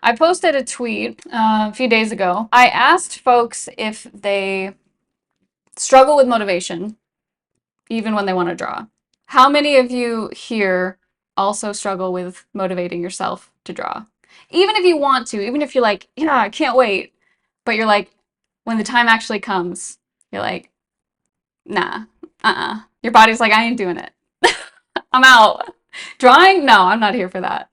I posted a tweet a few days ago. I asked folks if they struggle with motivation, even when they want to draw. How many of you here also struggle with motivating yourself to draw? Even if you want to, even if you're like, yeah, I can't wait, but you're like, when the time actually comes, you're like, nah, Your body's like, I ain't doing it. I'm out. Drawing? No, I'm not here for that.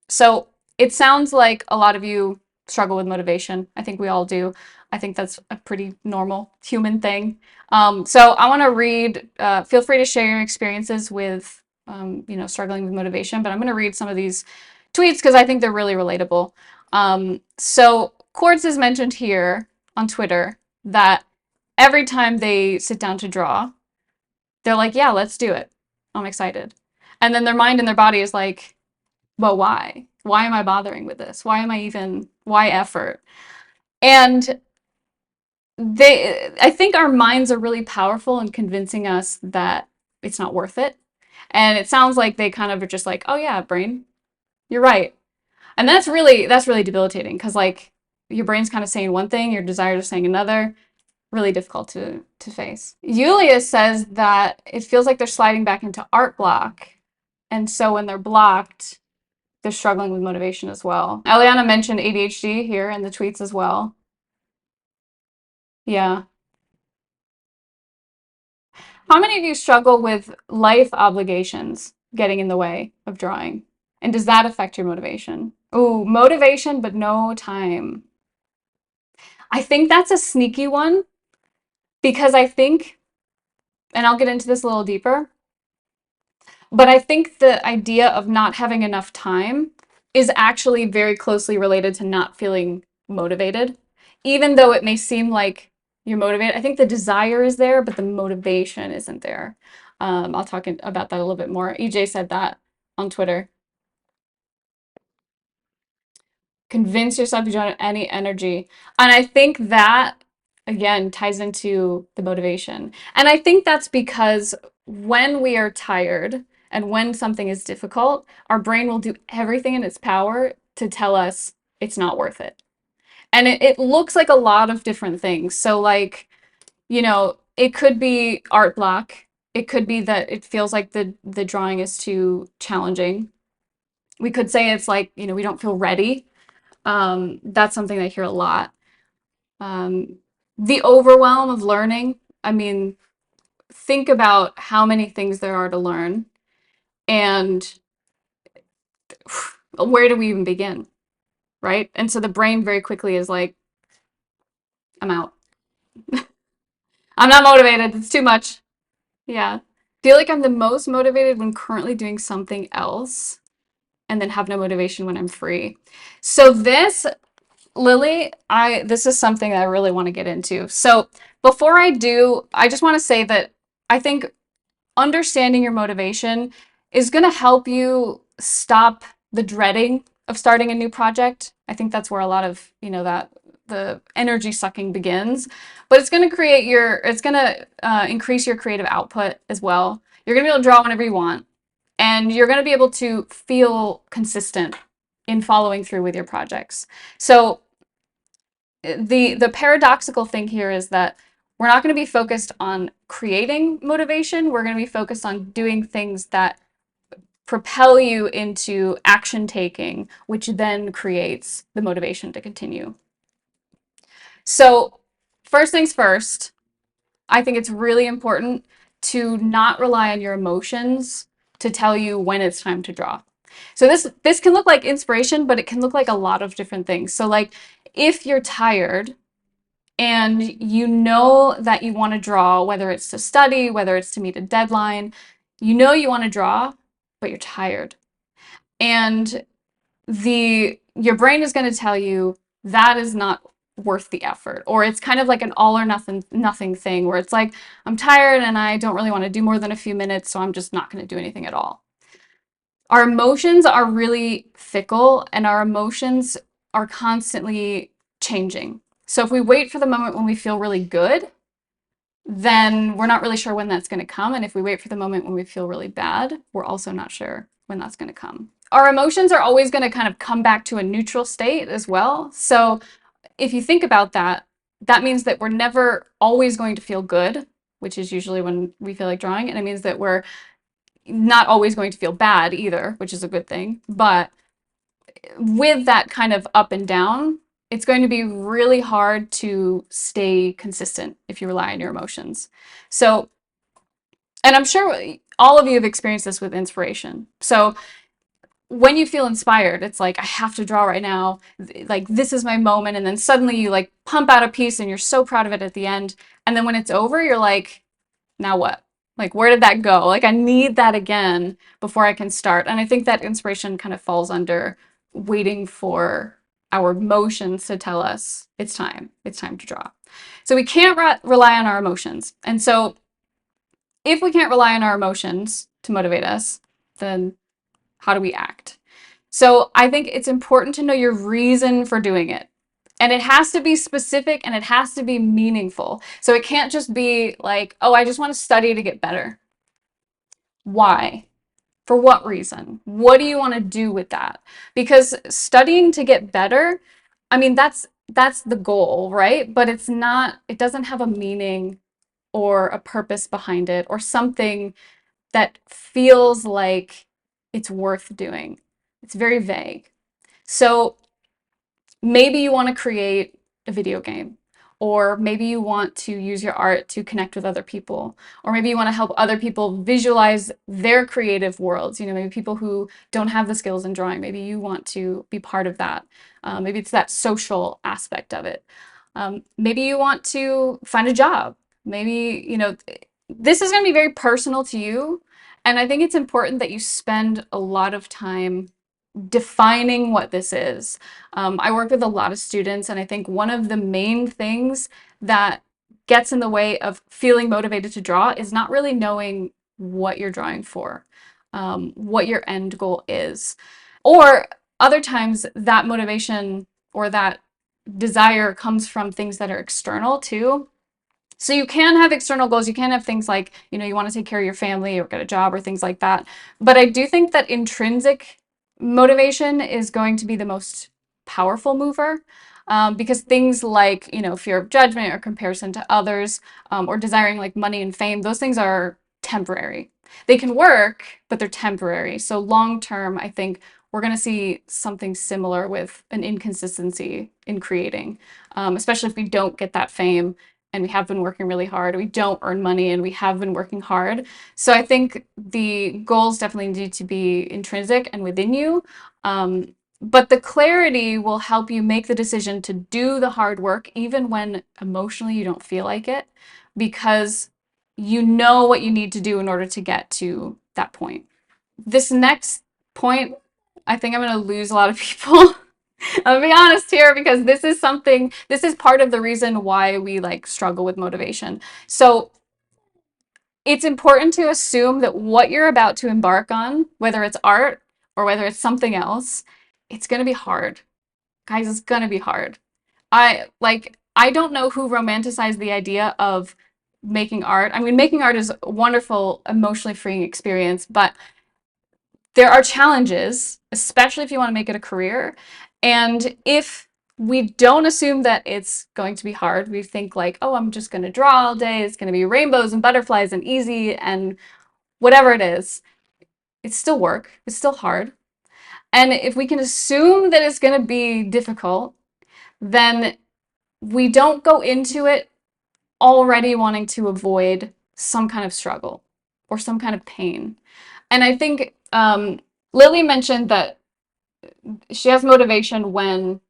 So it sounds like a lot of you struggle with motivation. I think we all do. I think that's a pretty normal human thing. So I want to read, feel free to share your experiences with, struggling with motivation, but I'm going to read some of these tweets because I think they're really relatable. So Quartz is mentioned here on Twitter that every time they sit down to draw, they're like, yeah, let's do it. I'm excited. And then their mind and their body is like, but why? Why am I bothering with this? Why effort? And I think our minds are really powerful in convincing us that it's not worth it. And it sounds like they kind of are just like, oh yeah, brain, you're right. And that's really debilitating because like your brain's kind of saying one thing, your desires are saying another. Really difficult to face. Yulia says that it feels like they're sliding back into art block. And so when they're blocked, they're struggling with motivation as well. Eliana mentioned ADHD here in the tweets as well. Yeah. How many of you struggle with life obligations getting in the way of drawing? And does that affect your motivation? Ooh, motivation, but no time. I think that's a sneaky one because I think, and I'll get into this a little deeper, but I think the idea of not having enough time is actually very closely related to not feeling motivated. Even though it may seem like you're motivated, I think the desire is there, but the motivation isn't there. I'll talk about that a little bit more. EJ said that on Twitter. Convince yourself you don't have any energy. And I think that, again, ties into the motivation. And I think that's because when we are tired and when something is difficult, our brain will do everything in its power to tell us it's not worth it. And it looks like a lot of different things. So, like, it could be art block. It could be that it feels like the drawing is too challenging. We could say it's like, we don't feel ready. That's something I hear a lot. Um, the overwhelm of learning. I mean, think about how many things there are to learn and where do we even begin, right? And so the brain very quickly is like, I'm out. I'm not motivated. It's too much. Yeah. Feel like I'm the most motivated when currently doing something else and then have no motivation when I'm free. So this, Lily, this is something that I really want to get into. So before I do, I just want to say that I think understanding your motivation is going to help you stop the dreading of starting a new project. I think that's where a lot of, that the energy sucking begins, but it's going to increase your creative output as well. You're going to be able to draw whenever you want, and you're going to be able to feel consistent in following through with your projects. So the paradoxical thing here is that we're not going to be focused on creating motivation. We're going to be focused on doing things that propel you into action taking, which then creates the motivation to continue. So first things first, I think it's really important to not rely on your emotions to tell you when it's time to draw. So this can look like inspiration, but it can look like a lot of different things. So like if you're tired and you know that you want to draw, whether it's to study, whether it's to meet a deadline, you want to draw, but you're tired. And your brain is going to tell you that is not worth the effort, or it's kind of like an all or nothing thing where it's like, I'm tired and I don't really want to do more than a few minutes, so I'm just not going to do anything at all. Our emotions are really fickle and our emotions are constantly changing. So if we wait for the moment when we feel really good, then we're not really sure when that's going to come. And if we wait for the moment when we feel really bad, we're also not sure when that's going to come. our emotions are always going to kind of come back to a neutral state as well. So if you think about that, that means that we're never always going to feel good, which is usually when we feel like drawing. And it means that we're not always going to feel bad either, which is a good thing. But with that kind of up and down, it's going to be really hard to stay consistent if you rely on your emotions. So, and I'm sure all of you have experienced this with inspiration. So when you feel inspired, it's like, I have to draw right now. Like, this is my moment. And then suddenly you like pump out a piece and you're so proud of it at the end. And then when it's over, you're like, now what? Like, where did that go? Like, I need that again before I can start. And I think that inspiration kind of falls under waiting for our emotions to tell us it's time to draw. So we can't rely on our emotions. And so if we can't rely on our emotions to motivate us, then how do we act? So I think it's important to know your reason for doing it. And it has to be specific and it has to be meaningful. So it can't just be like, oh, I just want to study to get better. Why? For what reason? What do you want to do with that? Because studying to get better, I mean, that's the goal, right? But it's not, it doesn't have a meaning or a purpose behind it or something that feels like it's worth doing. It's very vague. So maybe you want to create a video game, or maybe you want to use your art to connect with other people, or maybe you want to help other people visualize their creative worlds. You know, maybe people who don't have the skills in drawing, maybe you want to be part of that. Maybe it's that social aspect of it. Maybe you want to find a job. Maybe, you know, this is going to be very personal to you. And I think it's important that you spend a lot of time defining what this is. I work with a lot of students, and I think one of the main things that gets in the way of feeling motivated to draw is not really knowing what you're drawing for, what your end goal is. Or other times, that motivation or that desire comes from things that are external too. So you can have external goals. You can have things like, you know, you want to take care of your family or get a job or things like that. But I do think that intrinsic motivation is going to be the most powerful mover, because things like, you know, fear of judgment or comparison to others, or desiring like money and fame, those things are temporary. They can work, but they're temporary. So long term, I think we're going to see something similar with an inconsistency in creating, especially if we don't get that fame and we have been working really hard. We don't earn money and we have been working hard. So I think the goals definitely need to be intrinsic and within you. But the clarity will help you make the decision to do the hard work, even when emotionally you don't feel like it, because you know what you need to do in order to get to that point. This next point, I think I'm going to lose a lot of people. I'll be honest here, because this is something, this is part of the reason why we like struggle with motivation. So it's important to assume that what you're about to embark on, whether it's art or whether it's something else, it's going to be hard. Guys, it's going to be hard. I don't know who romanticized the idea of making art. I mean, making art is a wonderful, emotionally freeing experience, but there are challenges, especially if you want to make it a career. And if we don't assume that it's going to be hard, we think like, oh, I'm just going to draw all day. It's going to be rainbows and butterflies and easy and whatever it is. It's still work. It's still hard. And if we can assume that it's going to be difficult, then we don't go into it already wanting to avoid some kind of struggle or some kind of pain. And I think Lily mentioned that she has motivation when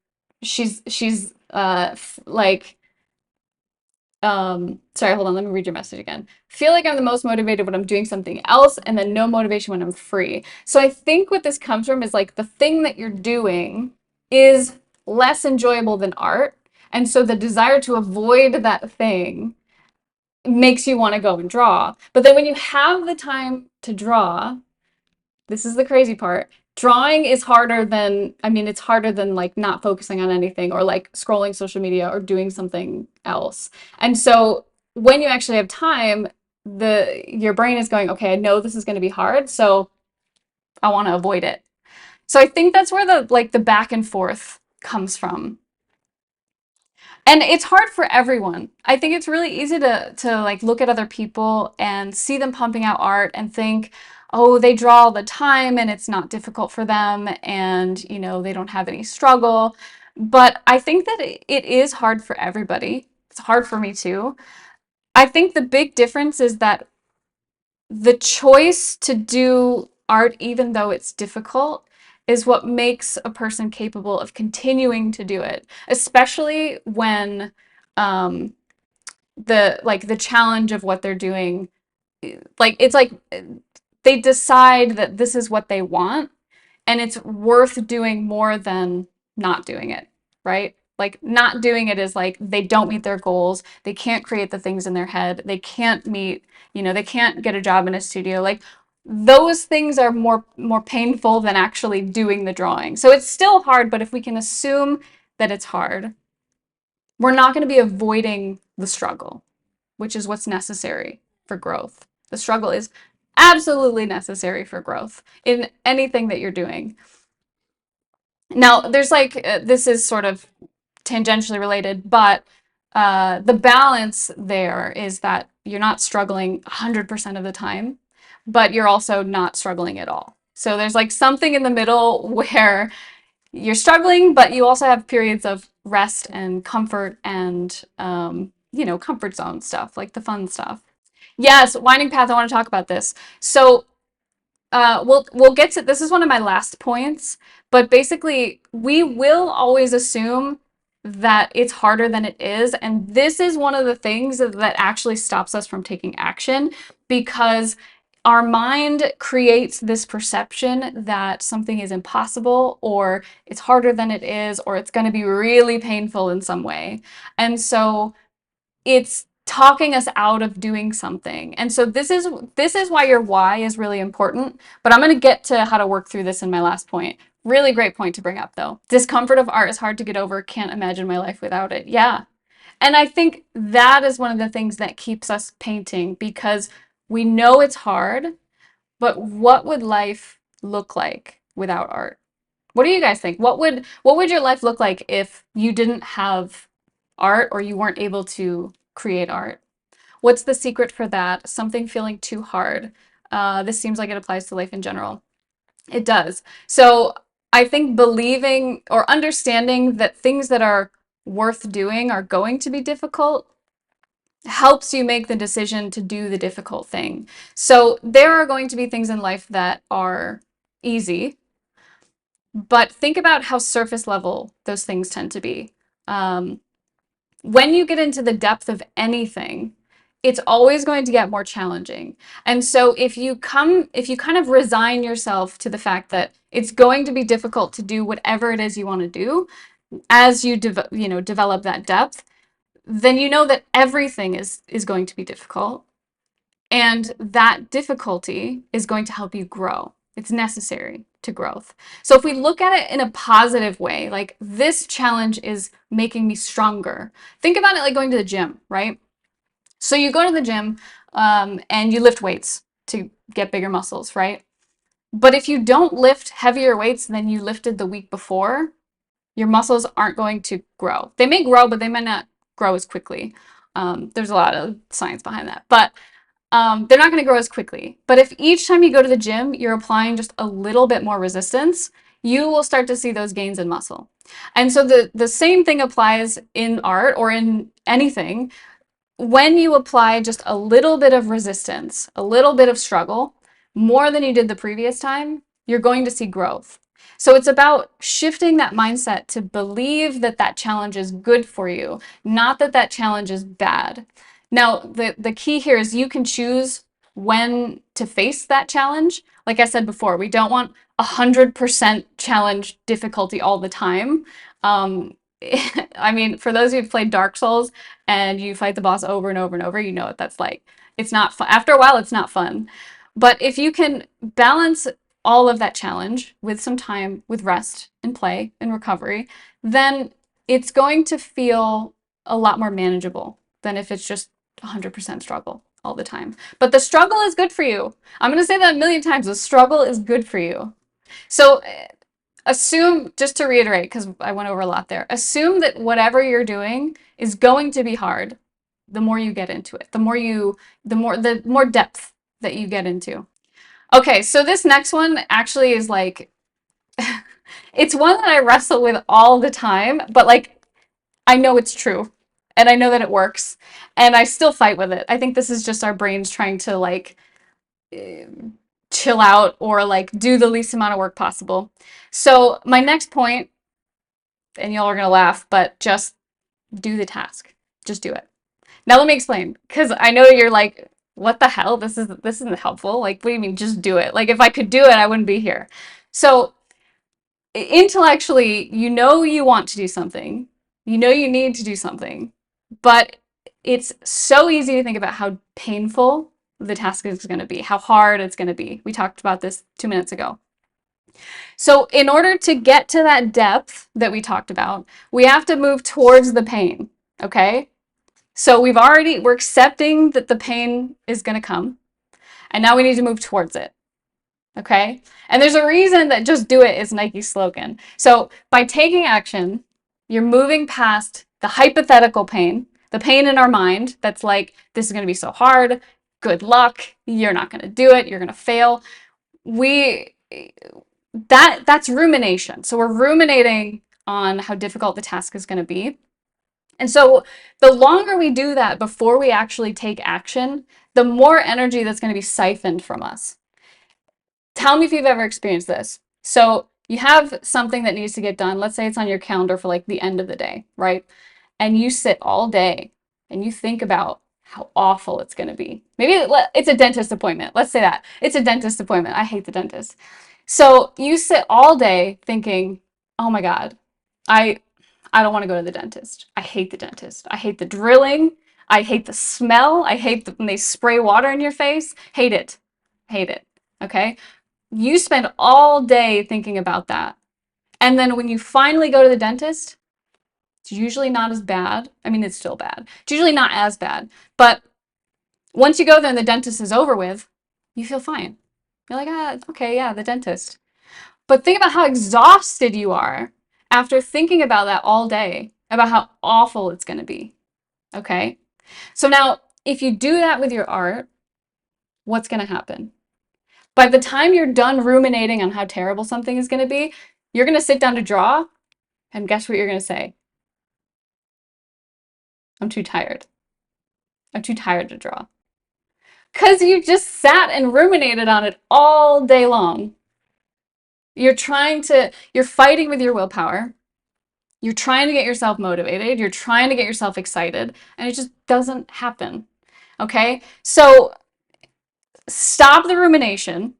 she's like sorry, hold on, let me read your message again. Feel like I'm the most motivated when I'm doing something else, and then no motivation when I'm free. So I think what this comes from is like the thing that you're doing is less enjoyable than art, and so the desire to avoid that thing makes you want to go and draw. But then when you have the time to draw, this is the crazy part. Drawing is harder than, I mean, it's harder than like not focusing on anything or like scrolling social media or doing something else. And so when you actually have time, your brain is going, okay, I know this is going to be hard, so I want to avoid it. So I think that's where the back and forth comes from. And it's hard for everyone. I think it's really easy to like look at other people and see them pumping out art and think, oh, they draw all the time and it's not difficult for them and they don't have any struggle. But I think that it is hard for everybody. It's hard for me too. I think the big difference is that the choice to do art, even though it's difficult, is what makes a person capable of continuing to do it, especially when um, the challenge of what they're doing, like it's like they decide that this is what they want and it's worth doing more than not doing it, right? Like not doing it is like they don't meet their goals, they can't create the things in their head, they can't meet, they can't get a job in a studio. Like those things are more painful than actually doing the drawing. So it's still hard, but if we can assume that it's hard, we're not going to be avoiding the struggle, which is what's necessary for growth. The struggle is absolutely necessary for growth in anything that you're doing. Now, there's this is sort of tangentially related, but the balance there is that you're not struggling 100% of the time, but you're also not struggling at all. So there's like something in the middle where you're struggling, but you also have periods of rest and comfort and, comfort zone stuff, like the fun stuff. Yes, winding path, I want to talk about this. So we'll get to this is one of my last points, but basically we will always assume that it's harder than it is, and this is one of the things that actually stops us from taking action because our mind creates this perception that something is impossible or it's harder than it is or it's going to be really painful in some way. And so it's talking us out of doing something. And so this is why your why is really important, but I'm going to get to how to work through this in my last point. Really great point to bring up though. Discomfort of art is hard to get over. Can't imagine my life without it. Yeah. And I think that is one of the things that keeps us painting because we know it's hard, but what would life look like without art? What do you guys think? What would your life look like if you didn't have art or you weren't able to create art? What's the secret for that? Something feeling too hard. This seems like it applies to life in general. It does. So I think believing or understanding that things that are worth doing are going to be difficult helps you make the decision to do the difficult thing. So there are going to be things in life that are easy, but think about how surface level those things tend to be. Um, when you get into the depth of anything, it's always going to get more challenging. And so if you kind of resign yourself to the fact that it's going to be difficult to do whatever it is you want to do as you develop that depth, then you know that everything is going to be difficult. And that difficulty is going to help you grow. It's necessary to growth. So if we look at it in a positive way, like this challenge is making me stronger. Think about it like going to the gym, right? So you go to the gym and you lift weights to get bigger muscles, right? But if you don't lift heavier weights than you lifted the week before, your muscles aren't going to grow. They may grow, but they may not grow as quickly. There's a lot of science behind that. But they're not going to grow as quickly. But if each time you go to the gym, you're applying just a little bit more resistance, you will start to see those gains in muscle. And so the same thing applies in art or in anything. When you apply just a little bit of resistance, a little bit of struggle, more than you did the previous time, you're going to see growth. So it's about shifting that mindset to believe that that challenge is good for you, not that that challenge is bad. Now, the key here is you can choose when to face that challenge. Like I said before, we don't want 100% challenge difficulty all the time. Um, I mean, for those who've played Dark Souls and you fight the boss over and over and over, you know what that's like. It's not fun. After a while, it's not fun. But if you can balance all of that challenge with some time with rest and play and recovery, then it's going to feel a lot more manageable than if it's just 100% struggle all the time. But the struggle is good for you. I'm going to say that a million times. The struggle is good for you. So assume, just to reiterate, because I went over a lot there, assume that whatever you're doing is going to be hard the more you get into it, the more depth that you get into. Okay, so this next one actually is like, it's one that I wrestle with all the time, but like, I know it's true and I know that it works and I still fight with it. I think this is just our brains trying to like chill out or like do the least amount of work possible. So my next point, and y'all are gonna laugh, but just do the task. Just do it. Now let me explain, because I know you're like, what the hell? This isn't helpful. Like, what do you mean just do it? Like if I could do it, I wouldn't be here. So intellectually, you know you want to do something. You know you need to do something, but it's so easy to think about how painful the task is going to be, how hard it's going to be. We talked about this 2 minutes ago. So in order to get to that depth that we talked about, we have to move towards the pain, okay? So we're accepting that the pain is going to come, and now we need to move towards it, okay? And there's a reason that just do it is Nike's slogan. So by taking action, you're moving past the hypothetical pain, the pain in our mind that's like, this is going to be so hard, good luck, you're not going to do it, you're going to fail. That's rumination. So we're ruminating on how difficult the task is going to be. And so the longer we do that before we actually take action, the more energy that's going to be siphoned from us. Tell me if you've ever experienced this. So you have something that needs to get done. Let's say it's on your calendar for like the end of the day, right? And you sit all day and you think about how awful it's going to be. Maybe it's a dentist appointment. Let's say that. It's a dentist appointment. I hate the dentist. So you sit all day thinking, oh my God, I I don't want to go to the dentist. I hate the dentist. I hate the drilling. I hate the smell. I hate when they spray water in your face. Hate it. Hate it. Okay? You spend all day thinking about that. And then when you finally go to the dentist, it's usually not as bad. I mean, it's still bad. It's usually not as bad. But once you go there and the dentist is over with, you feel fine. You're like, okay, yeah, the dentist. But think about how exhausted you are after thinking about that all day, about how awful it's going to be. Okay? So now, if you do that with your art, what's going to happen? By the time you're done ruminating on how terrible something is going to be, you're going to sit down to draw, and guess what you're going to say? I'm too tired. I'm too tired to draw. Because you just sat and ruminated on it all day long. You're fighting with your willpower. You're trying to get yourself motivated. You're trying to get yourself excited, and it just doesn't happen. Okay? So stop the rumination.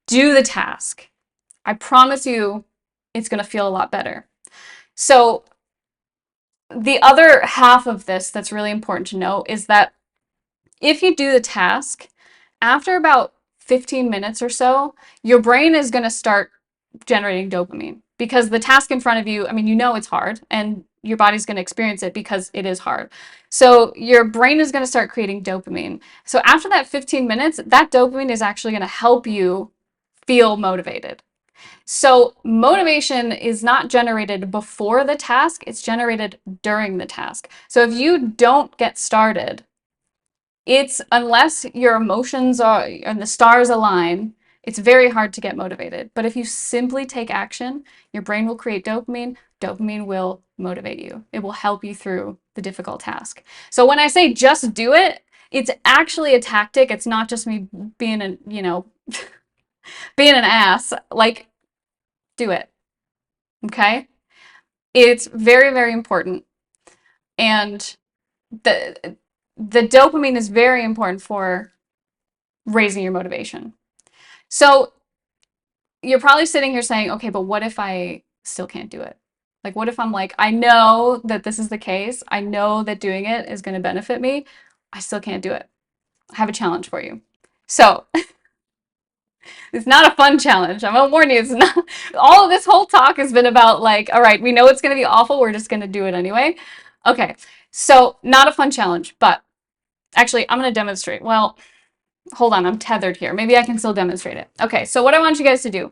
Do the task. I promise you it's going to feel a lot better. So the other half of this that's really important to know is that if you do the task, after about 15 minutes or so, your brain is going to start generating dopamine because the task in front of you, I mean, you know it's hard and your body's going to experience it because it is hard. So your brain is going to start creating dopamine. So after that 15 minutes, that dopamine is actually going to help you feel motivated. So motivation is not generated before the task, it's generated during the task. So if you don't get started, it's unless your emotions are and the stars align, it's very hard to get motivated. But if you simply take action, your brain will create dopamine. Dopamine will motivate you. It will help you through the difficult task. So when I say just do it, it's actually a tactic. It's not just me being being an ass. Like, do it. Okay? It's very, very important. And the dopamine is very important for raising your motivation. So you're probably sitting here saying, okay, but what if I still can't do it? Like, what if I'm like, I know that this is the case. I know that doing it is going to benefit me. I still can't do it. I have a challenge for you. So it's not a fun challenge. I'm gonna warn you, it's not. All of this whole talk has been about like, all right, we know it's gonna be awful. We're just gonna do it anyway. Okay, so not a fun challenge, but actually I'm gonna demonstrate. Well, hold on, I'm tethered here. Maybe I can still demonstrate it. Okay, so what I want you guys to do,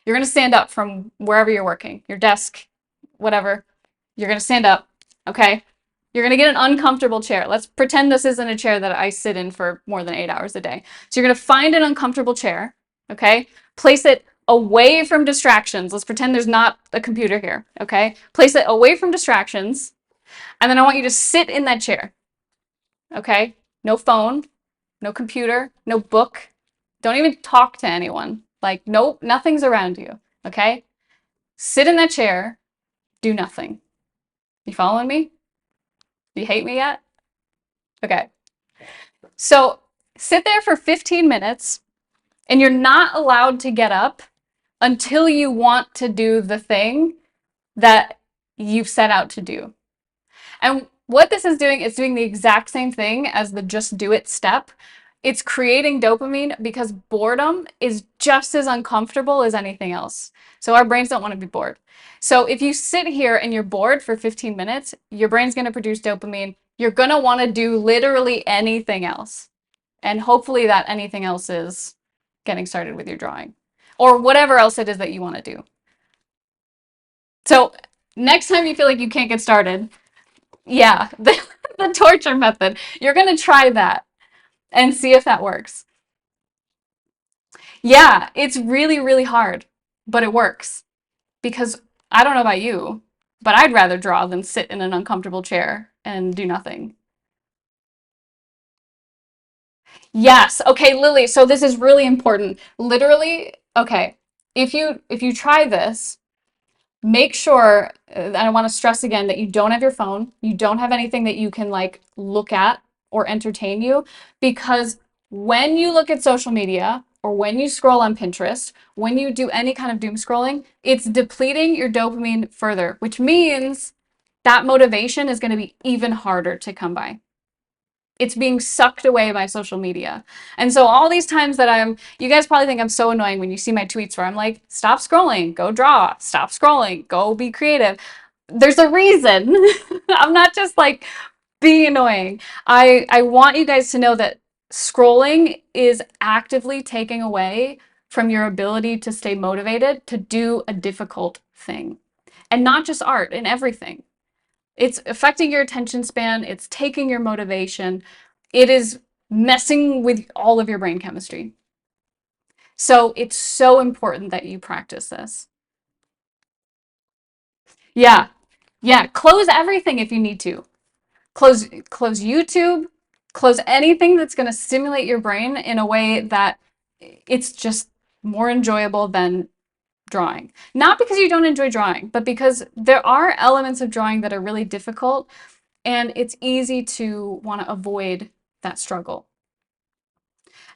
You're going to stand up from wherever you're working, your desk, whatever. You're going to stand up, okay? You're going to get an uncomfortable chair. Let's pretend this isn't a chair that I sit in for more than 8 hours a day. So you're going to find an uncomfortable chair, okay? Place it away from distractions. Let's pretend there's not a computer here, okay? Place it away from distractions, and then I want you to sit in that chair, okay? No phone, no computer, no book. Don't even talk to anyone. Like, nope, nothing's around you, okay? Sit in that chair, do nothing. You following me? Do you hate me yet? Okay. So sit there for 15 minutes, and you're not allowed to get up until you want to do the thing that you've set out to do. And what this is doing the exact same thing as the just do it step. It's creating dopamine because boredom is just as uncomfortable as anything else. So our brains don't want to be bored. So if you sit here and you're bored for 15 minutes, your brain's going to produce dopamine. You're going to want to do literally anything else. And hopefully that anything else is getting started with your drawing or whatever else it is that you want to do. So next time you feel like you can't get started, yeah, the torture method, you're going to try that and see if that works. Yeah, it's really, really hard, but it works because I don't know about you, but I'd rather draw than sit in an uncomfortable chair and do nothing. Yes. Okay, Lily, so this is really important. Literally, okay, if you try this, make sure, and I want to stress again that you don't have your phone, you don't have anything that you can like look at or entertain you, because when you look at social media or when you scroll on Pinterest, when you do any kind of doom scrolling, it's depleting your dopamine further, which means that motivation is going to be even harder to come by. It's being sucked away by social media. And so all these times that you guys probably think I'm so annoying when you see my tweets where I'm like, stop scrolling, go draw, stop scrolling, go be creative. There's a reason. I'm not just like being annoying. I want you guys to know that scrolling is actively taking away from your ability to stay motivated to do a difficult thing. And not just art, in everything. It's affecting your attention span, it's taking your motivation, it is messing with all of your brain chemistry. So it's so important that you practice this. Yeah, yeah, close everything if you need to. Close YouTube, close anything that's going to stimulate your brain in a way that it's just more enjoyable than drawing. Not because you don't enjoy drawing, but because there are elements of drawing that are really difficult and it's easy to want to avoid that struggle.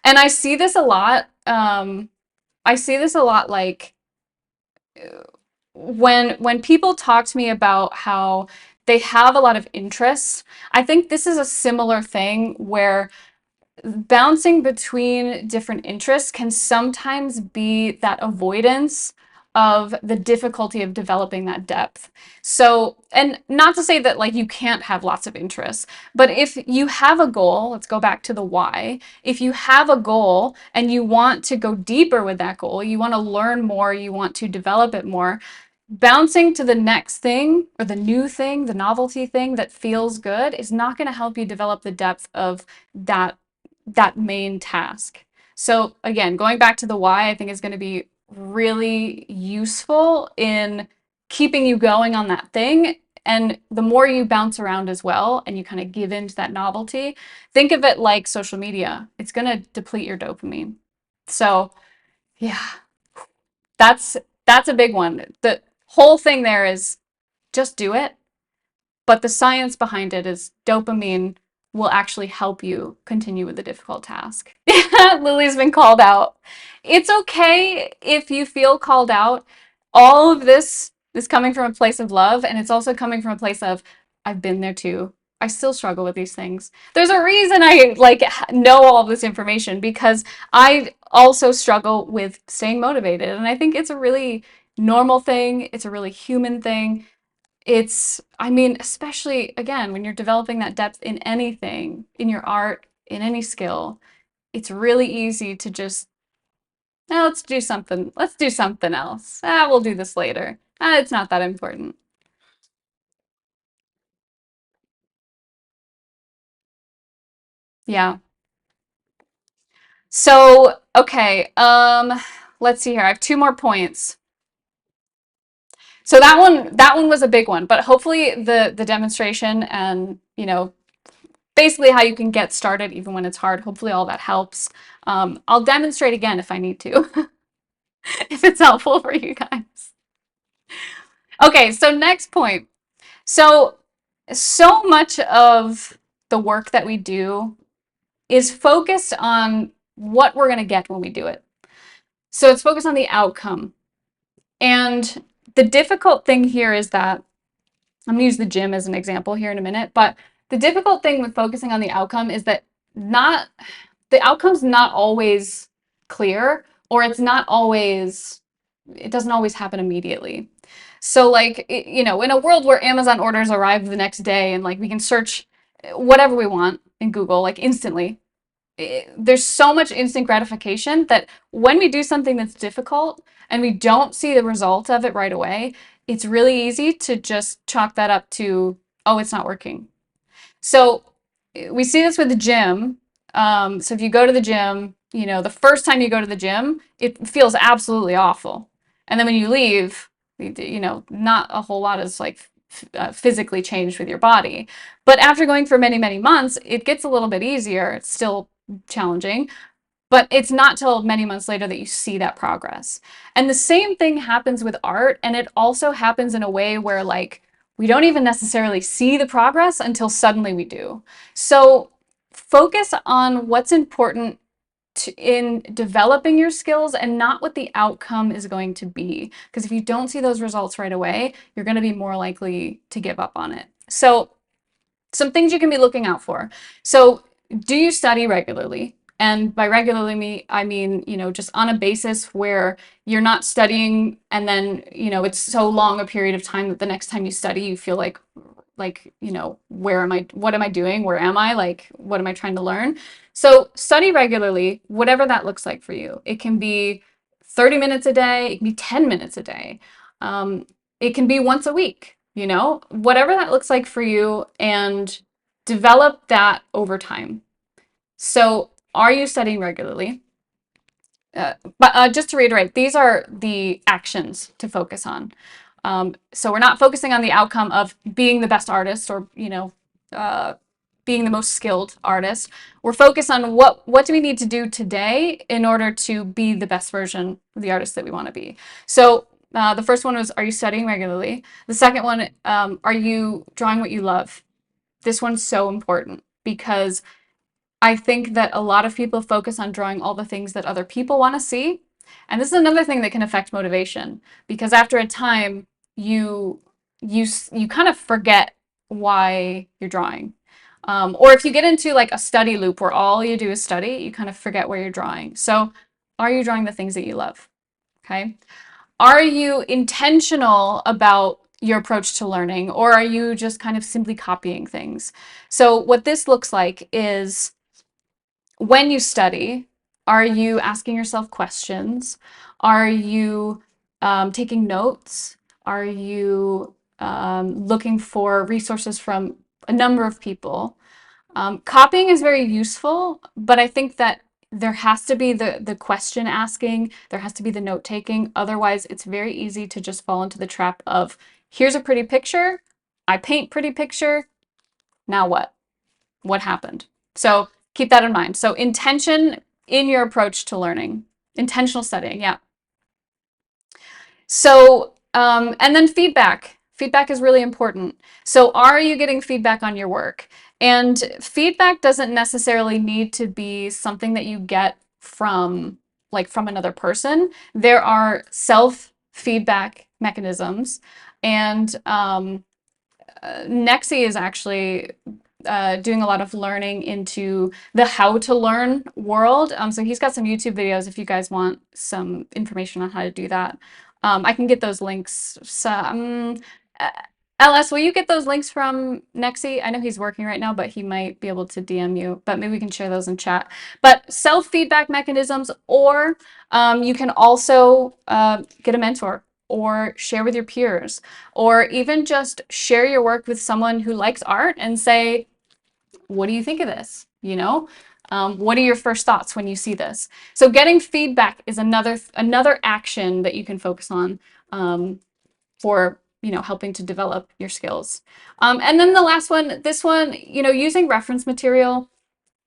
And I see this a lot. I see this a lot like when people talk to me about how they have a lot of interests. I think this is a similar thing where bouncing between different interests can sometimes be that avoidance of the difficulty of developing that depth. So, and not to say that like you can't have lots of interests, but if you have a goal, let's go back to the why. If you have a goal and you want to go deeper with that goal, you want to learn more, you want to develop it more, bouncing to the next thing or the new thing, the novelty thing that feels good is not going to help you develop the depth of that main task. So again, going back to the why, I think is going to be really useful in keeping you going on that thing. And the more you bounce around as well and you kind of give into that novelty, think of it like social media. It's going to deplete your dopamine. So yeah, that's that's a big one. The whole thing there is just do it. But the science behind it is dopamine will actually help you continue with the difficult task. Lily's been called out. It's okay if you feel called out. All of this is coming from a place of love, and it's also coming from a place of, I've been there too. I still struggle with these things. There's a reason I like know all of this information because I also struggle with staying motivated, and I think it's a really normal thing. It's a really human thing. I mean, especially again, when you're developing that depth in anything, in your art, in any skill, it's really easy to just Let's do something. Let's do something else. We'll do this later. It's not that important. Yeah. So, okay, let's see here. I have two more points. So that one was a big one, but hopefully the demonstration and, basically how you can get started even when it's hard, hopefully all that helps. I'll demonstrate again if I need to, if it's helpful for you guys. Okay, so next point. So, so much of the work that we do is focused on what we're going to get when we do it. So it's focused on the outcome. And the difficult thing here is that I'm going to use the gym as an example here in a minute, but the difficult thing with focusing on the outcome is that not the outcome's not always clear, or it doesn't always happen immediately. So like, in a world where Amazon orders arrive the next day and like we can search whatever we want in Google like instantly, there's so much instant gratification that when we do something that's difficult and we don't see the result of it right away, it's really easy to just chalk that up to, oh, it's not working. So we see this with the gym. So if you go to the gym, the first time you go to the gym, it feels absolutely awful. And then when you leave, not a whole lot is like physically changed with your body. But after going for many, many months, it gets a little bit easier. It's still challenging, but it's not till many months later that you see that progress. And the same thing happens with art, and it also happens in a way where like we don't even necessarily see the progress until suddenly we do. So focus on what's important in developing your skills and not what the outcome is going to be. Because if you don't see those results right away, you're going to be more likely to give up on it. So some things you can be looking out for. So do you study regularly? And by regularly, I mean, just on a basis where you're not studying and then, it's so long a period of time that the next time you study, you feel like, what am I doing? Where am I? Like, what am I trying to learn? So study regularly, whatever that looks like for you. It can be 30 minutes a day, it can be 10 minutes a day. It can be once a week, whatever that looks like for you, and develop that over time. So, are you studying regularly? But just to reiterate, these are the actions to focus on. So we're not focusing on the outcome of being the best artist or uh, being the most skilled artist. We're focused on what do we need to do today in order to be the best version of the artist that we want to be. So the first one was, are you studying regularly? The second one, are you drawing what you love? This one's so important because I think that a lot of people focus on drawing all the things that other people want to see. And this is another thing that can affect motivation because after a time you you kind of forget why you're drawing. Or if you get into like a study loop where all you do is study, you kind of forget where you're drawing. So, are you drawing the things that you love? Okay. Are you intentional about your approach to learning, or are you just kind of simply copying things? So, what this looks like is when you study, are you asking yourself questions? Are you taking notes? Are you looking for resources from a number of people? Copying is very useful, but I think that there has to be the question asking, there has to be the note taking. Otherwise, it's very easy to just fall into the trap of here's a pretty picture, I paint pretty picture, now what? What happened? So keep that in mind. So intention in your approach to learning, intentional studying, yeah. So, and then feedback. Feedback is really important. So, are you getting feedback on your work? And feedback doesn't necessarily need to be something that you get from another person. There are self feedback mechanisms, and Nexi is actually doing a lot of learning into the how to learn world. So he's got some YouTube videos if you guys want some information on how to do that. I can get those links. So, LS, will you get those links from Nexi? I know he's working right now, but he might be able to DM you, but maybe we can share those in chat. But self-feedback mechanisms, or you can also get a mentor or share with your peers, or even just share your work with someone who likes art and say, what do you think of this? You know, what are your first thoughts when you see this? So getting feedback is another action that you can focus on for helping to develop your skills. And then the last one, this one, using reference material.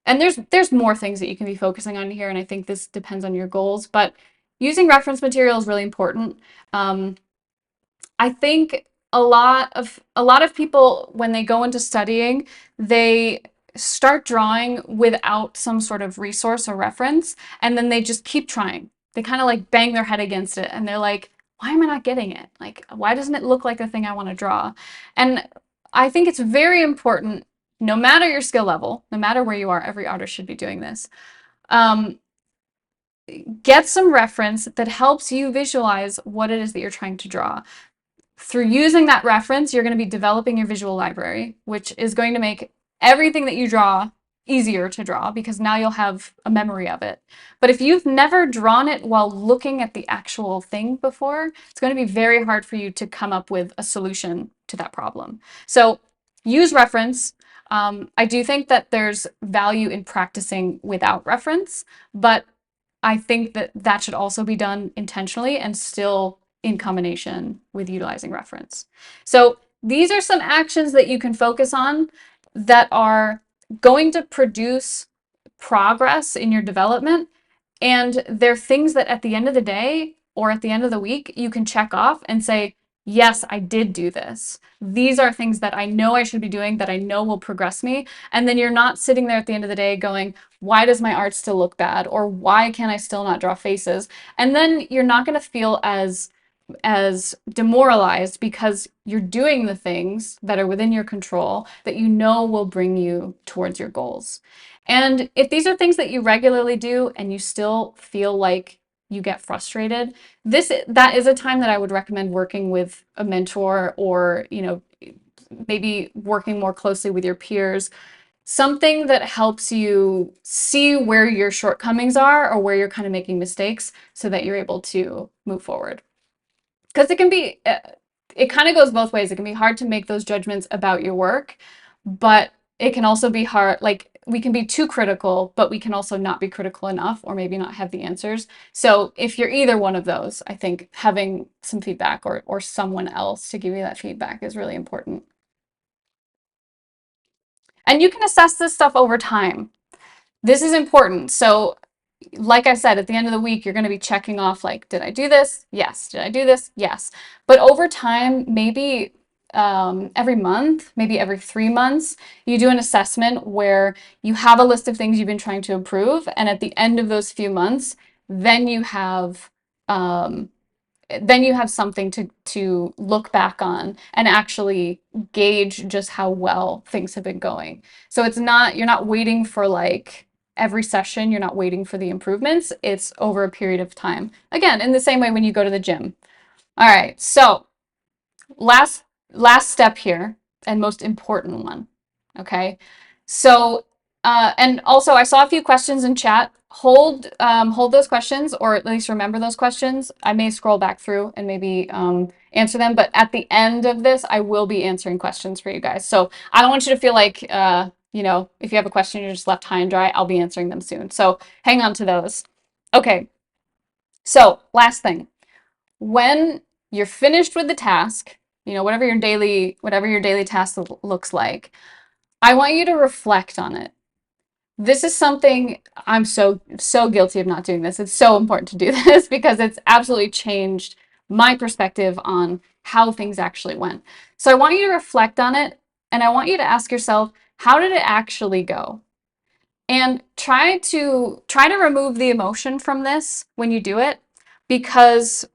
And there's more things that you can be focusing on here, and I think this depends on your goals, but using reference material is really important. I think a lot of people, when they go into studying, they start drawing without some sort of resource or reference, and then they just keep trying. They kind of like bang their head against it, and they're like, why am I not getting it? Like, why doesn't it look like the thing I want to draw? And I think it's very important, no matter your skill level, no matter where you are, every artist should be doing this. Um, get some reference that helps you visualize what it is that you're trying to draw. Through using that reference, you're going to be developing your visual library, which is going to make everything that you draw easier to draw because now you'll have a memory of it. But if you've never drawn it while looking at the actual thing before, it's going to be very hard for you to come up with a solution to that problem. So use reference. I do think that there's value in practicing without reference, but I think that that should also be done intentionally and still in combination with utilizing reference. So these are some actions that you can focus on that are going to produce progress in your development. And they're things that at the end of the day or at the end of the week, you can check off and say, yes, I did do this. These are things that I know I should be doing that I know will progress me. And then you're not sitting there at the end of the day going, why does my art still look bad? Or why can I still not draw faces? And then you're not going to feel as demoralized because you're doing the things that are within your control that you know will bring you towards your goals. And if these are things that you regularly do and you still feel like you get frustrated, that is a time that I would recommend working with a mentor or, maybe working more closely with your peers, something that helps you see where your shortcomings are or where you're kind of making mistakes so that you're able to move forward. Because it kind of goes both ways. It can be hard to make those judgments about your work, but it can also be hard, like we can be too critical, but we can also not be critical enough or maybe not have the answers. So if you're either one of those, I think having some feedback or someone else to give you that feedback is really important. And you can assess this stuff over time. This is important. So like I said, at the end of the week, you're going to be checking off like, did I do this? Yes. Did I do this? Yes. But over time, maybe every month, maybe every 3 months, you do an assessment where you have a list of things you've been trying to improve. And at the end of those few months, then you have um, something to look back on and actually gauge just how well things have been going. So you're not waiting for like every session, you're not waiting for the improvements. It's over a period of time. Again, in the same way when you go to the gym. All right, so last step here and most important one. Okay, so and also I saw a few questions in chat. Hold those questions, or at least remember those questions. I may scroll back through and maybe answer them, but at the end of this, I will be answering questions for you guys. So I don't want you to feel like if you have a question you're just left high and dry. I'll be answering them soon. So hang on to those. Okay. So last thing, when you're finished with the task, whatever your daily task looks like, I want you to reflect on it. This is something I'm so guilty of not doing this. It's so important to do this because it's absolutely changed my perspective on how things actually went. So I want you to reflect on it and I want you to ask yourself, how did it actually go? And try to remove the emotion from this when you do it, because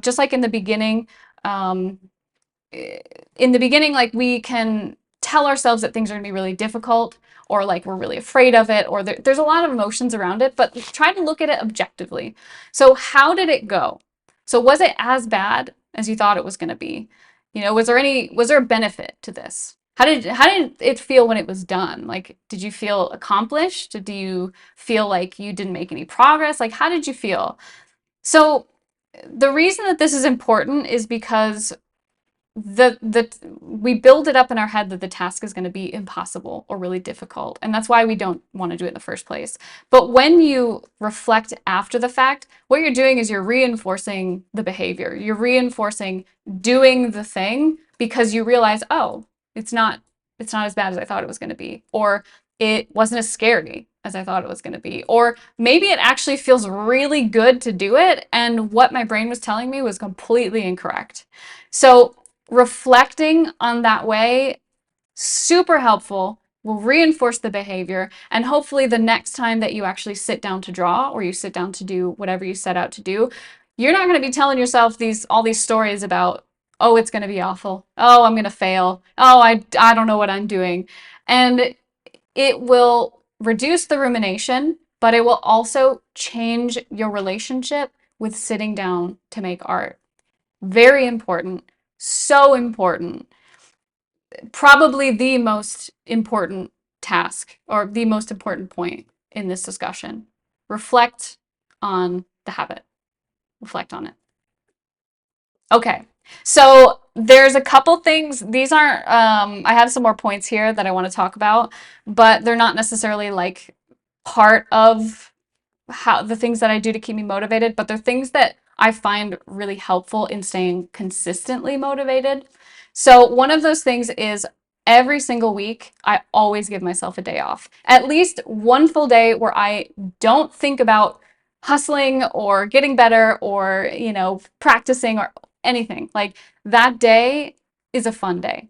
just like um, in the beginning, like we can tell ourselves that things are going to be really difficult, or like we're really afraid of it, or there's a lot of emotions around it, but try to look at it objectively. So how did it go? So was it as bad as you thought it was going to be? Was there a benefit to this? How did it feel when it was done? Like, did you feel accomplished? Do you feel like you didn't make any progress? Like, how did you feel? So the reason that this is important is because the we build it up in our head that the task is going to be impossible or really difficult, and that's why we don't want to do it in the first place. But when you reflect after the fact, what you're doing is you're reinforcing the behavior. You're reinforcing doing the thing because you realize, oh, it's not it's not as bad as I thought it was going to be, or it wasn't as scary as I thought it was going to be, or maybe it actually feels really good to do it and what my brain was telling me was completely incorrect. So reflecting on that way, super helpful, will reinforce the behavior, and hopefully the next time that you actually sit down to draw or you sit down to do whatever you set out to do, you're not going to be telling yourself all these stories about, oh, it's going to be awful, oh, I'm going to fail, oh, I don't know what I'm doing. And it will reduce the rumination, but it will also change your relationship with sitting down to make art. Very important. So important. Probably the most important task or the most important point in this discussion. Reflect on the habit. Reflect on it. Okay. So there's a couple things. These aren't, I have some more points here that I want to talk about, but they're not necessarily like part of how the things that I do to keep me motivated, but they're things that I find really helpful in staying consistently motivated. So one of those things is every single week, I always give myself a day off. At least one full day where I don't think about hustling or getting better or, practicing or anything. Like that day is a fun day.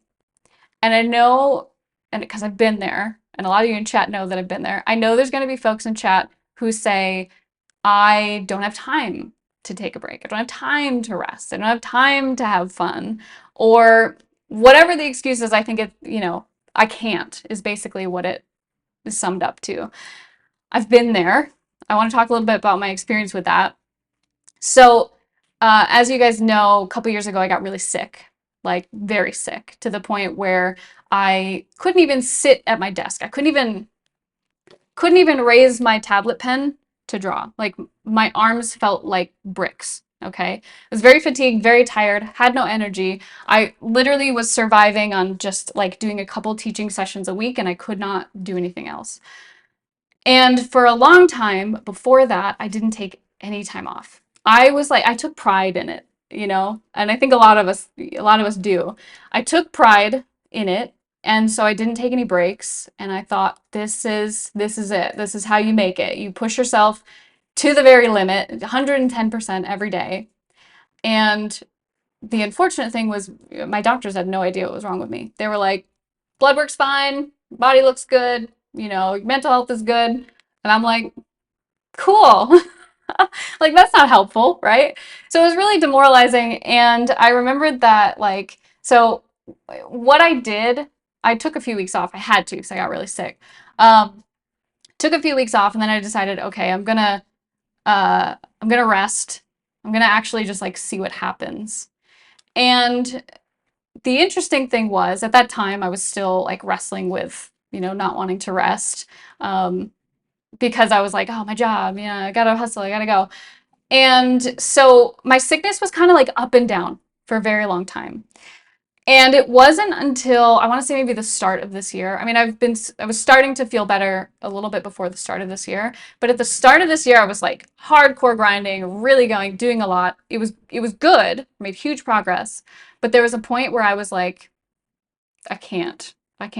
And I know, and because I've been there, and a lot of you in chat know that I've been there, I know there's going to be folks in chat who say, I don't have time to take a break. I don't have time to rest. I don't have time to have fun. Or whatever the excuse is, I think I can't is basically what it is summed up to. I've been there. I want to talk a little bit about my experience with that. So, as you guys know, a couple years ago, I got really sick, like very sick, to the point where I couldn't even sit at my desk. I couldn't even raise my tablet pen to draw. Like my arms felt like bricks. Okay. I was very fatigued, very tired, had no energy. I literally was surviving on just like doing a couple teaching sessions a week and I could not do anything else. And for a long time before that, I didn't take any time off. I took pride in it, and I think a lot of us do. I took pride in it, and so I didn't take any breaks. And I thought, this is it. This is how you make it. You push yourself to the very limit, 110% every day. And the unfortunate thing was, my doctors had no idea what was wrong with me. They were like, blood work's fine, body looks good, mental health is good. And I'm like, cool. Like, that's not helpful, right? So it was really demoralizing. And I remembered that, like, so what I did, I took a few weeks off. I had to because I got really sick. Um, Took a few weeks off, and then I decided, okay, I'm gonna rest. I'm gonna actually just like see what happens. And the interesting thing was, at that time, I was still like wrestling with, not wanting to rest. Because I was like, oh, my job, yeah, I gotta hustle, I gotta go. And so my sickness was kind of like up and down for a very long time. And it wasn't until I want to say maybe the start of this year. I mean, I was starting to feel better a little bit before the start of this year, but at the start of this year, I was like hardcore grinding, really doing a lot. It was good, made huge progress, but there was a point where I was like, I can't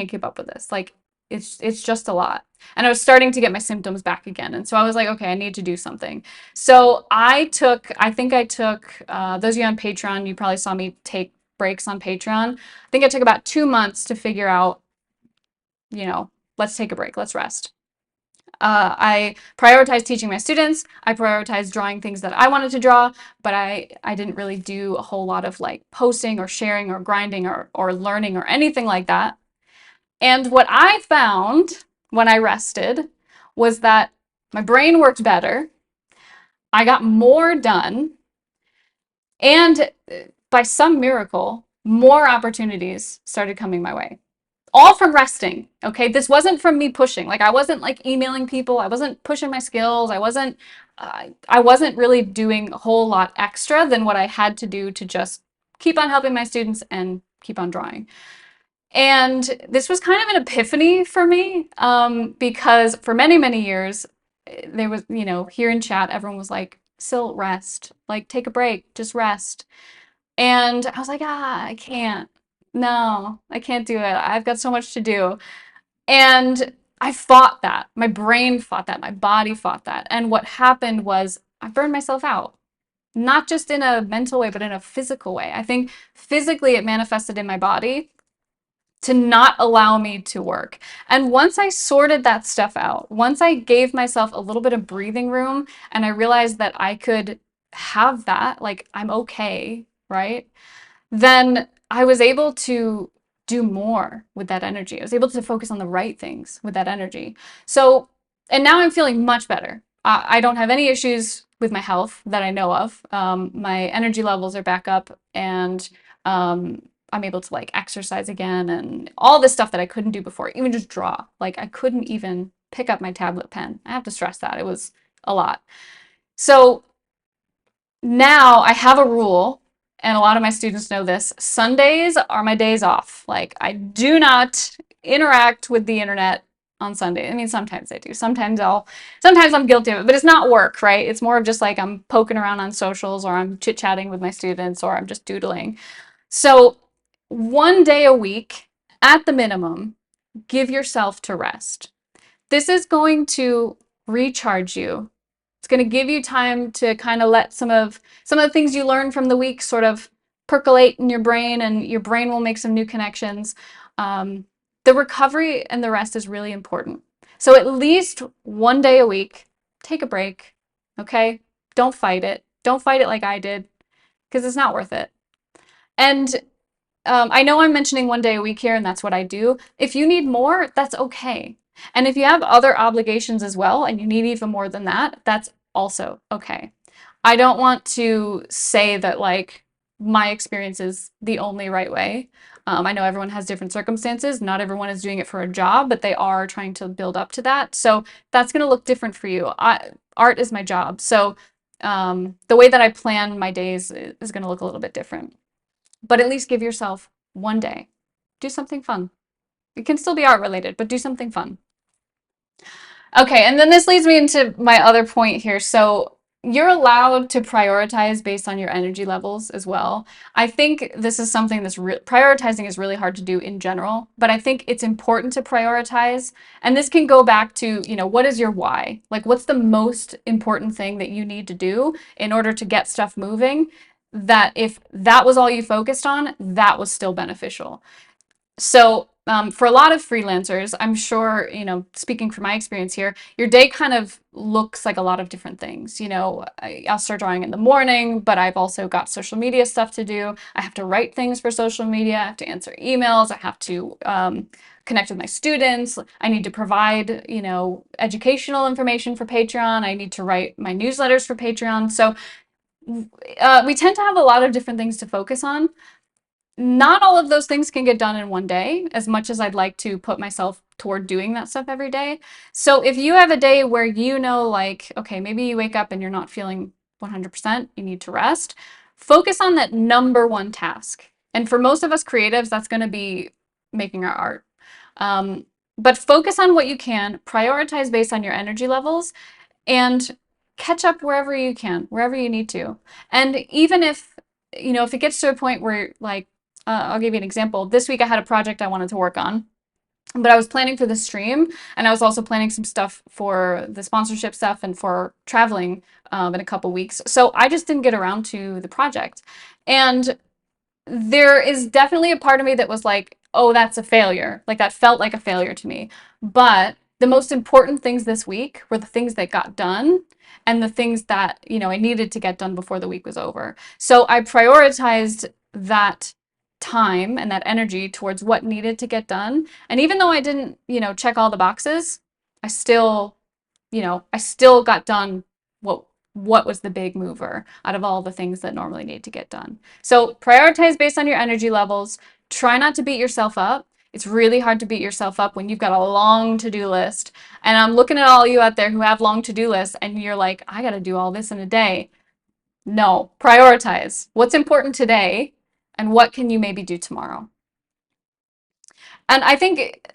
keep up with this. Like it's just a lot. And I was starting to get my symptoms back again. And so I was like, okay, I need to do something. So I think I took, those of you on Patreon, you probably saw me take breaks on Patreon. I think I took about 2 months to figure out, let's take a break, let's rest. I prioritized teaching my students. I prioritized drawing things that I wanted to draw, but I didn't really do a whole lot of like posting or sharing or grinding or learning or anything like that. And what I found when I rested was that my brain worked better. I got more done. And by some miracle, more opportunities started coming my way. All from resting. Okay. This wasn't from me pushing. Like I wasn't like emailing people. I wasn't pushing my skills. I wasn't really doing a whole lot extra than what I had to do to just keep on helping my students and keep on drawing. And this was kind of an epiphany for me because for many, many years, there was, here in chat, everyone was like, Sil, rest, like take a break, just rest. And I was like, I can't. No, I can't do it. I've got so much to do. And I fought that. My brain fought that. My body fought that. And what happened was I burned myself out, not just in a mental way, but in a physical way. I think physically it manifested in my body to not allow me to work. And once I sorted that stuff out, once I gave myself a little bit of breathing room and I realized that I could have that, like I'm okay, right? Then I was able to do more with that energy. I was able to focus on the right things with that energy. So, and now I'm feeling much better. I don't have any issues with my health that I know of. My energy levels are back up and I'm able to like exercise again and all this stuff that I couldn't do before, even just draw. Like I couldn't even pick up my tablet pen. I have to stress that. It was a lot. So now I have a rule, and a lot of my students know this. Sundays are my days off. Like I do not interact with the internet on Sunday. I mean, sometimes I do. Sometimes I'm guilty of it, but it's not work, right? It's more of just like I'm poking around on socials or I'm chit-chatting with my students or I'm just doodling. So one day a week at the minimum, give yourself to rest. This is going to recharge you. It's going to give you time to kind of let some of the things you learned from the week sort of percolate in your brain, and your brain will make some new connections. The recovery and the rest is really important. So at least one day a week, take a break, okay? Don't fight it. Don't fight it like I did, because it's not worth it. And I know I'm mentioning one day a week here, and that's what I do. If you need more, that's okay. And if you have other obligations as well, and you need even more than that, that's also okay. I don't want to say that like my experience is the only right way. I know everyone has different circumstances. Not everyone is doing it for a job, but they are trying to build up to that. So that's going to look different for you. Art is my job. So the way that I plan my days is going to look a little bit different. But at least give yourself one day. Do something fun. It can still be art related, but do something fun. Okay, and then this leads me into my other point here. So you're allowed to prioritize based on your energy levels as well. I think this is something that's prioritizing is really hard to do in general, but I think it's important to prioritize. And this can go back to, what is your why? Like, what's the most important thing that you need to do in order to get stuff moving? That if that was all you focused on, that was still beneficial. So for a lot of freelancers, I'm sure, speaking from my experience here, your day kind of looks like a lot of different things. I'll start drawing in the morning, but I've also got social media stuff to do. I have to write things for social media. I have to answer emails. I have to connect with my students. I need to provide, educational information for Patreon. I need to write my newsletters for Patreon. So we tend to have a lot of different things to focus on. Not all of those things can get done in one day, as much as I'd like to put myself toward doing that stuff every day. So if you have a day where like, okay, maybe you wake up and you're not feeling 100%, you need to rest, focus on that number one task. And for most of us creatives, that's going to be making our art. But focus on what you can, prioritize based on your energy levels, and catch up wherever you can, wherever you need to. And even if it gets to a point where like, I'll give you an example. This week I had a project I wanted to work on, but I was planning for the stream, and I was also planning some stuff for the sponsorship stuff and for traveling in a couple weeks. So I just didn't get around to the project. And there is definitely a part of me that was like, oh, that's a failure. Like that felt like a failure to me. But the most important things this week were the things that got done and the things that, I needed to get done before the week was over. So I prioritized that time and that energy towards what needed to get done. And even though I didn't, check all the boxes, I still got done what what was the big mover out of all the things that normally need to get done. So prioritize based on your energy levels. Try not to beat yourself up. It's really hard to beat yourself up when you've got a long to-do list. And I'm looking at all you out there who have long to-do lists and you're like, I got to do all this in a day. No, prioritize what's important today and what can you maybe do tomorrow. And I think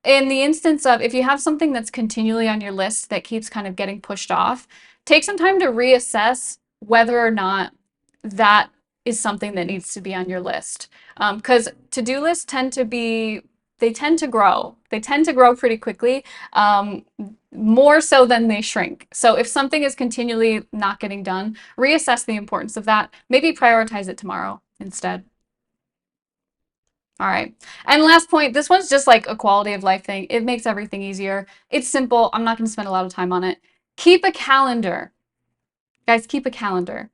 in the instance of if you have something that's continually on your list that keeps kind of getting pushed off, take some time to reassess whether or not that is something that needs to be on your list. Because to-do lists tend to be, they tend to grow. They tend to grow pretty quickly, more so than they shrink. So if something is continually not getting done, reassess the importance of that. Maybe prioritize it tomorrow instead. All right. And last point, this one's just like a quality of life thing. It makes everything easier. It's simple. I'm not going to spend a lot of time on it. Keep a calendar. Guys, keep a calendar.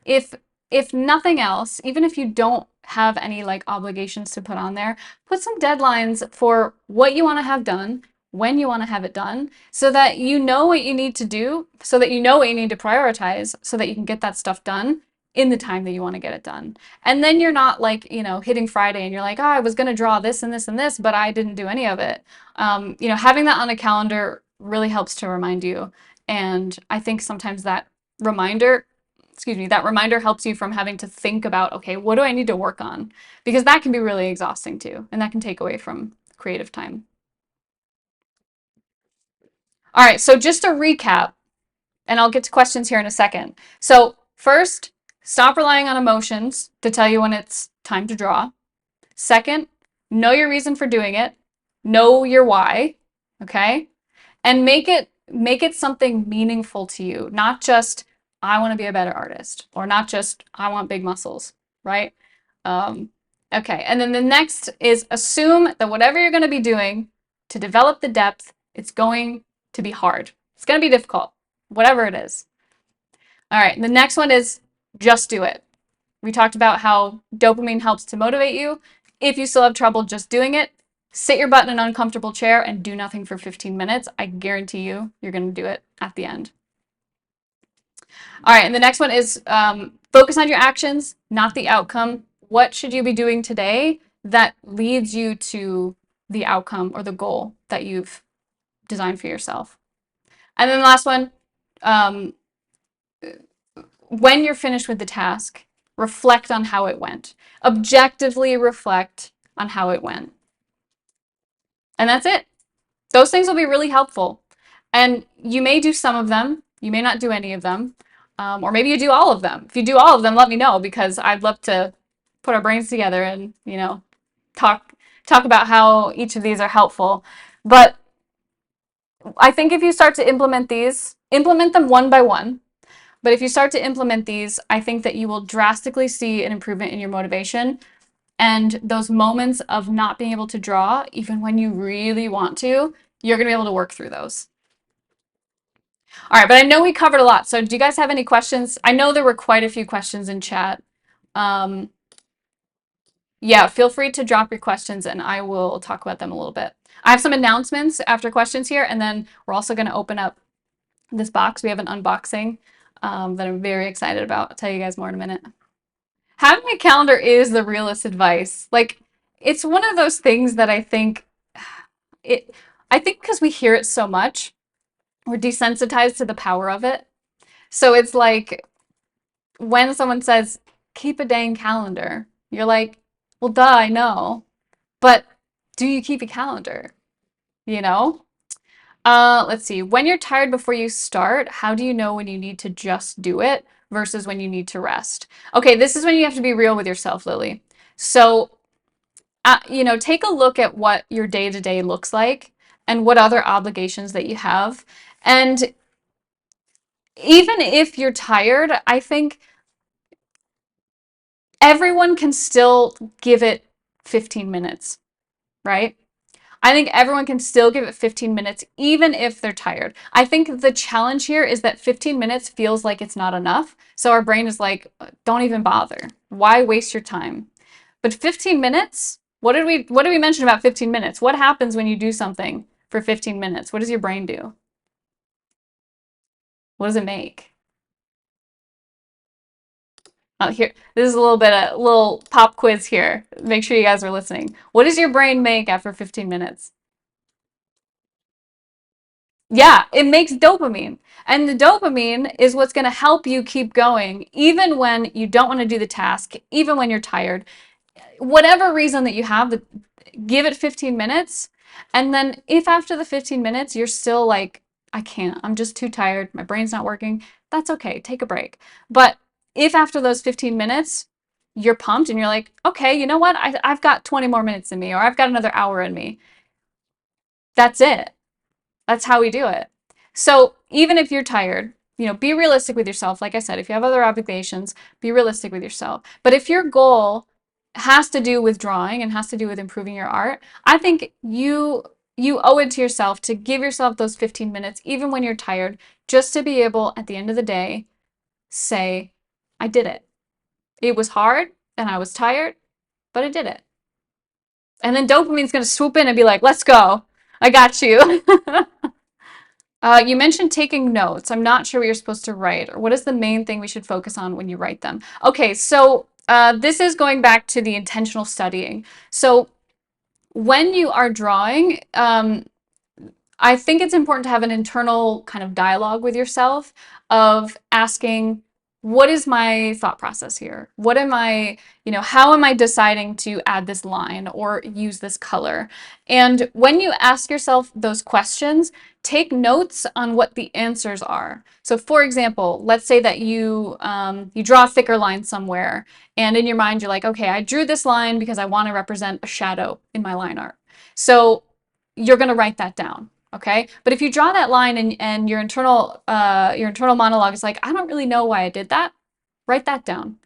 If if nothing else, even if you don't have any like obligations to put on there, put some deadlines for what you want to have done, when you want to have it done, so that you know what you need to do, so that you know what you need to prioritize, so that you can get that stuff done in the time that you want to get it done. And then you're not like, hitting Friday and you're like, oh, I was going to draw this and this and this, but I didn't do any of it. Having that on a calendar really helps to remind you. And I think sometimes reminder that reminder helps you from having to think about, okay, what do I need to work on? Because that can be really exhausting too, and that can take away from creative time. All right, so just a recap, and I'll get to questions here in a second. So first, stop relying on emotions to tell you when it's time to draw. Second, know your reason for doing it. Know your why, okay? And make it something meaningful to you, not just I want to be a better artist or not just I want big muscles, right? Um, okay, and then the next is assume that whatever you're going to be doing to develop the depth, it's going to be hard. It's going to be difficult, whatever it is. All right, the next one is just do it. We talked about how dopamine helps to motivate you. If you still have trouble just doing it, sit your butt in an uncomfortable chair and do nothing for 15 minutes. I guarantee you're going to do it at the end. All right, and the next one is focus on your actions, not the outcome. What should you be doing today that leads you to the outcome or the goal that you've designed for yourself? And then the last one, um, when you're finished with the task, reflect on how it went. Objectively reflect on how it went. And that's it. Those things will be really helpful. And you may do some of them, you may not do any of them, or maybe you do all of them. If you do all of them, let me know because I'd love to put our brains together and, talk about how each of these are helpful. But I think if you start to implement these, implement them one by one. But if you start to implement these, I think that you will drastically see an improvement in your motivation. And those moments of not being able to draw, even when you really want to, you're going to be able to work through those. All right, but I know we covered a lot. So do you guys have any questions? I know there were quite a few questions in chat. Um, yeah, feel free to drop your questions and I will talk about them a little bit. I have some announcements after questions here, and then we're also going to open up this box. We have an unboxing that I'm very excited about. I'll tell you guys more in a minute. Having a calendar is the realest advice. Like, it's one of those things that it, I think because we hear it so much, we're desensitized to the power of it. So it's like when someone says, keep a dang calendar, you're like, well, duh, I know. But do you keep a calendar? You know? Let's see. When you're tired before you start, how do you know when you need to just do it versus when you need to rest? Okay, this is when you have to be real with yourself, Lily. So, take a look at what your day-to-day looks like and what other obligations that you have. And even if you're tired, I think everyone can still give it 15 minutes, right? I think everyone can still give it 15 minutes, even if they're tired. I think the challenge here is that 15 minutes feels like it's not enough. So our brain is like, don't even bother. Why waste your time? But 15 minutes, what did we mention about 15 minutes? What happens when you do something for 15 minutes? What does your brain do? What does it make? Here, this is a little pop quiz here. Make sure you guys are listening. What does your brain make after 15 minutes? Yeah, it makes dopamine. And the dopamine is what's going to help you keep going, even when you don't want to do the task, even when you're tired. Whatever reason that you have, give it 15 minutes. And then if after the 15 minutes you're still like, I can't, I'm just too tired, my brain's not working, that's okay, take a break. But if after those 15 minutes you're pumped and you're like, okay, you know what, I've got 20 more minutes in me, or I've got another hour in me, that's it. That's how we do it. So even if you're tired, be realistic with yourself. Like I said, if you have other obligations, be realistic with yourself. But if your goal has to do with drawing and has to do with improving your art, I think you owe it to yourself to give yourself those 15 minutes, even when you're tired, just to be able at the end of the day say, I did it. It was hard and I was tired, but I did it. And then dopamine's going to swoop in and be like, let's go. I got you. You mentioned taking notes. I'm not sure what you're supposed to write, or what is the main thing we should focus on when you write them? Okay, so this is going back to the intentional studying. So when you are drawing, I think it's important to have an internal kind of dialogue with yourself of asking, what is my thought process here? What am I, how am I deciding to add this line or use this color? And when you ask yourself those questions, take notes on what the answers are. So for example, let's say that you draw a thicker line somewhere, and in your mind you're like, okay, I drew this line because I want to represent a shadow in my line art. So you're going to write that down. Okay, but if you draw that line and your internal monologue is like, I don't really know why I did that, write that down.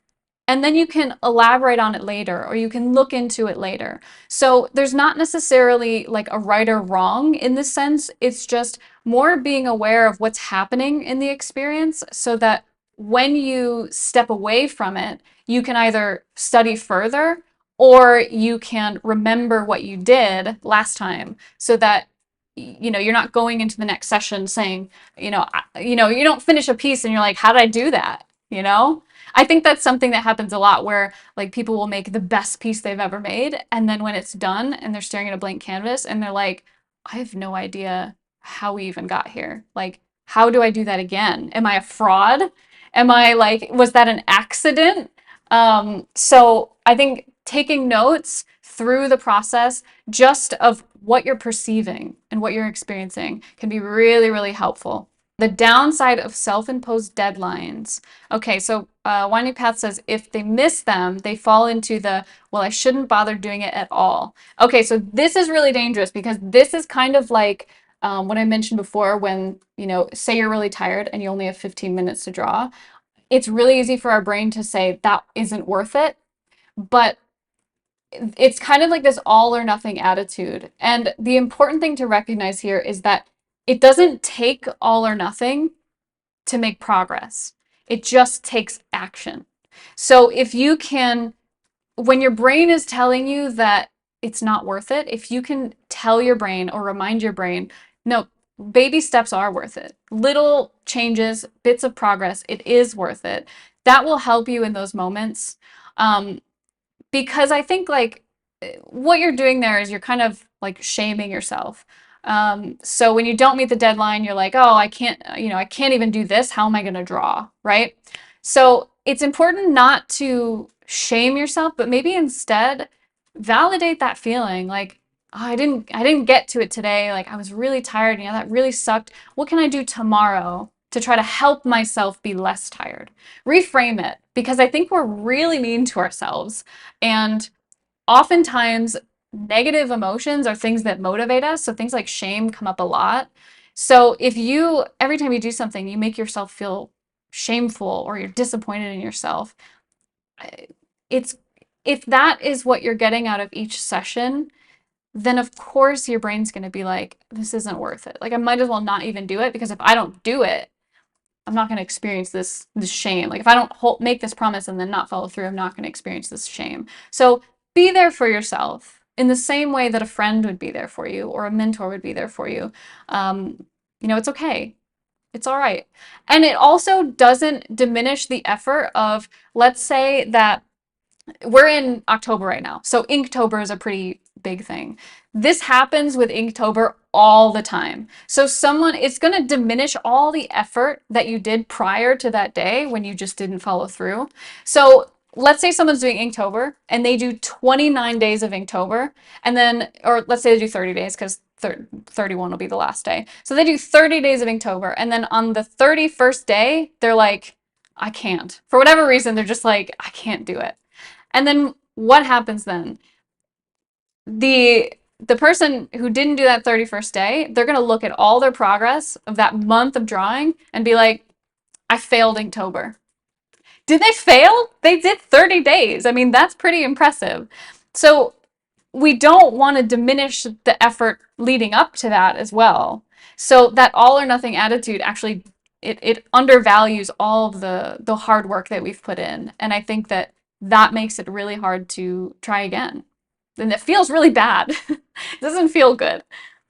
And then you can elaborate on it later, or you can look into it later. So there's not necessarily like a right or wrong in this sense. It's just more being aware of what's happening in the experience so that when you step away from it, you can either study further or you can remember what you did last time so that you're not going into the next session saying, you don't finish a piece and you're like, how did I do that? I think that's something that happens a lot where like people will make the best piece they've ever made, and then when it's done and they're staring at a blank canvas and they're like, I have no idea how we even got here. Like, how do I do that again? Am I a fraud? Am I like, was that an accident? So I think taking notes through the process just of what you're perceiving and what you're experiencing can be really, really helpful. The downside of self-imposed deadlines. Okay, so Winding Path says if they miss them, they fall into the, well, I shouldn't bother doing it at all. Okay, so this is really dangerous because this is kind of like what I mentioned before when, say you're really tired and you only have 15 minutes to draw. It's really easy for our brain to say that isn't worth it, but it's kind of like this all or nothing attitude. And the important thing to recognize here is that it doesn't take all or nothing to make progress. It just takes action. So if you can, when your brain is telling you that it's not worth it, if you can tell your brain or remind your brain, no, baby steps are worth it. Little changes, bits of progress, it is worth it. That will help you in those moments. Because I think like what you're doing there is you're kind of like shaming yourself. So when you don't meet the deadline, you're like, oh, I can't even do this. How am I going to draw? Right? So it's important not to shame yourself, but maybe instead validate that feeling. Like, oh, I didn't get to it today. Like I was really tired. That really sucked. What can I do tomorrow to try to help myself be less tired? Reframe it because I think we're really mean to ourselves. And oftentimes negative emotions are things that motivate us. So things like shame come up a lot. So if every time you do something, you make yourself feel shameful or you're disappointed in yourself, it's if that is what you're getting out of each session, then of course your brain's going to be like, this isn't worth it. Like I might as well not even do it because if I don't do it, I'm not going to experience this shame. Like if I don't make this promise and then not follow through, I'm not going to experience this shame. So be there for yourself in the same way that a friend would be there for you or a mentor would be there for you. It's okay. It's all right. And it also doesn't diminish the effort of, let's say that we're in October right now. So Inktober is a pretty big thing. This happens with Inktober all the time. So it's going to diminish all the effort that you did prior to that day when you just didn't follow through. So let's say someone's doing Inktober and they do 29 days of Inktober and then, or let's say they do 30 days because 31 will be the last day. So they do 30 days of Inktober and then on the 31st day, they're like, I can't. For whatever reason, they're just like, I can't do it. And then what happens then? The person who didn't do that 31st day, they're going to look at all their progress of that month of drawing and be like, I failed Inktober. Did they fail? They did 30 days. I mean, that's pretty impressive. So we don't want to diminish the effort leading up to that as well. So that all or nothing attitude actually it undervalues all of the hard work that we've put in. And I think that that makes it really hard to try again. And it feels really bad. It doesn't feel good.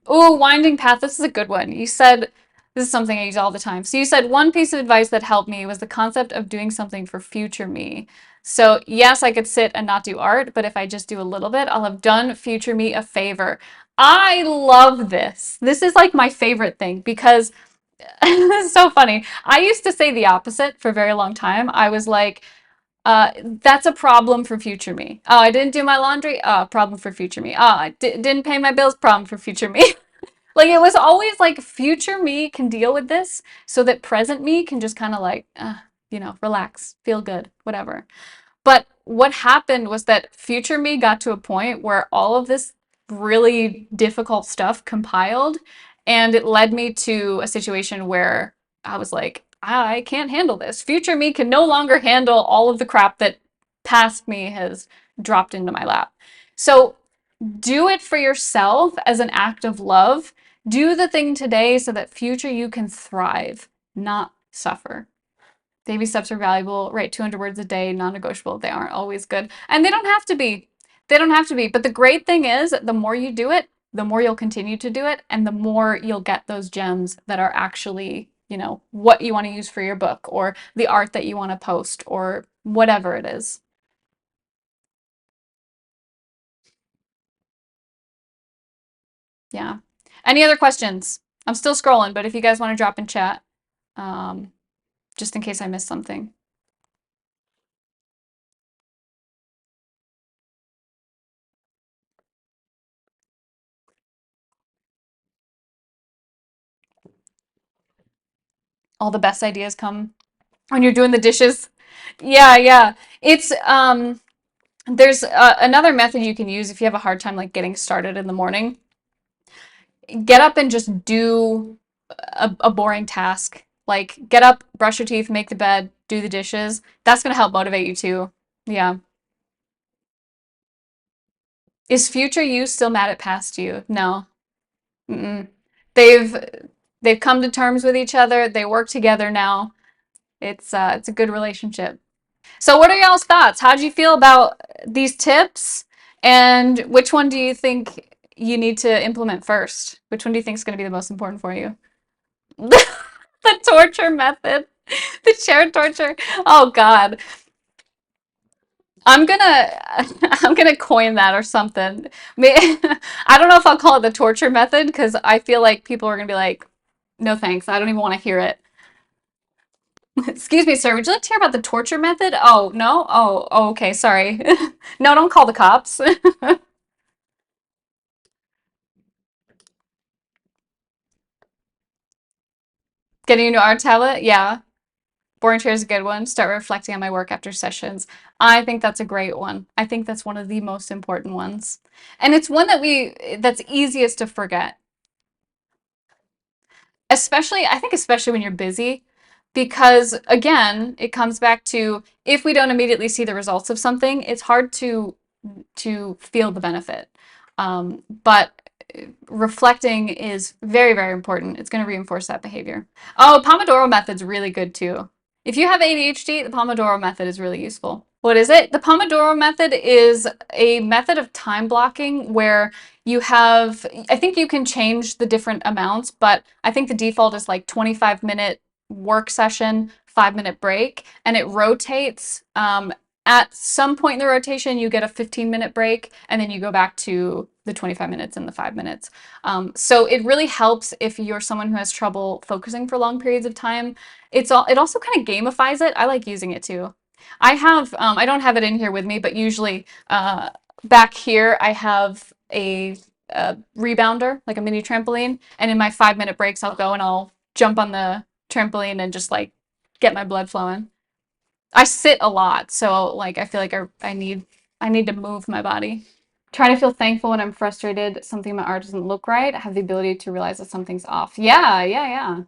Oh, winding path. This is a good one. You said, this is something I use all the time. So you said one piece of advice that helped me was the concept of doing something for future me. So yes, I could sit and not do art, but if I just do a little bit, I'll have done future me a favor. I love this. This is like my favorite thing because it's so funny. I used to say the opposite for a very long time. I was like, that's a problem for future me. Oh, I didn't do my laundry. Oh, problem for future me. Oh, didn't pay my bills. Problem for future me. Like it was always like future me can deal with this so that present me can just kind of like, relax, feel good, whatever. But what happened was that future me got to a point where all of this really difficult stuff compiled, and it led me to a situation where I was like, I can't handle this. Future me can no longer handle all of the crap that past me has dropped into my lap. So do it for yourself as an act of love. Do the thing today so that future you can thrive, not suffer. Baby steps are valuable. Write 200 words a day, non-negotiable. They aren't always good. And they don't have to be. They don't have to be. But the great thing is, the more you do it, the more you'll continue to do it, and the more you'll get those gems that are actually, what you want to use for your book or the art that you want to post or whatever it is. Yeah. Any other questions? I'm still scrolling, but if you guys want to drop in chat, um, just in case I missed something. All the best ideas come when you're doing the dishes. Yeah, yeah. It's there's another method you can use if you have a hard time like getting started in the morning. Get up and just do a boring task. Like get up, brush your teeth, make the bed, do the dishes. That's gonna help motivate you too. Yeah. Is future you still mad at past you? No. Mm-mm. They've they've come to terms with each other. They work together now. It's a good relationship. So what are y'all's thoughts? How do you feel about these tips? And which one do you think you need to implement first? Which one do you think is going to be the most important for you? The torture method, the chair torture. Oh God. I'm gonna I'm gonna coin that or something. I don't know if I'll call it the torture method because I feel like people are gonna be like, no thanks, I don't even want to hear it. Excuse me, sir, would you like to hear about the torture method? Oh, no? Oh, okay, sorry. No, don't call the cops. Getting into art tablet? Yeah. Boring chair is a good one. Start reflecting on my work after sessions. I think that's a great one. I think that's one of the most important ones. And it's one that's easiest to forget. I think especially when you're busy, because again, it comes back to if we don't immediately see the results of something, it's hard to feel the benefit. But reflecting is very, very important. It's going to reinforce that behavior. Oh, Pomodoro method's really good too. If you have ADHD, the Pomodoro method is really useful. What is it? The Pomodoro method is a method of time blocking where you have, I think you can change the different amounts, but I think the default is like 25-minute work session, 5-minute break, and it rotates. At some point in the rotation, you get a 15-minute break, and then you go back to the 25 minutes and the 5 minutes. So it really helps if you're someone who has trouble focusing for long periods of time. It also kind of gamifies it. I like using it too. I don't have it in here with me, but usually back here I have a rebounder, like a mini trampoline, and in my 5-minute breaks I'll go and I'll jump on the trampoline and just like get my blood flowing. I sit a lot, so like I feel like I need to move my body. Try to feel thankful when I'm frustrated, something in my art doesn't look right. I have the ability to realize that something's off. Yeah, yeah, yeah.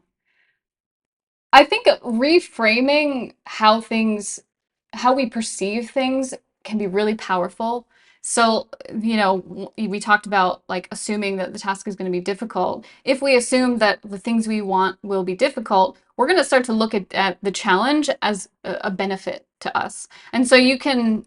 I think reframing how we perceive things can be really powerful. So, we talked about like assuming that the task is going to be difficult. If we assume that the things we want will be difficult, we're going to start to look at the challenge as a benefit to us. And so you can,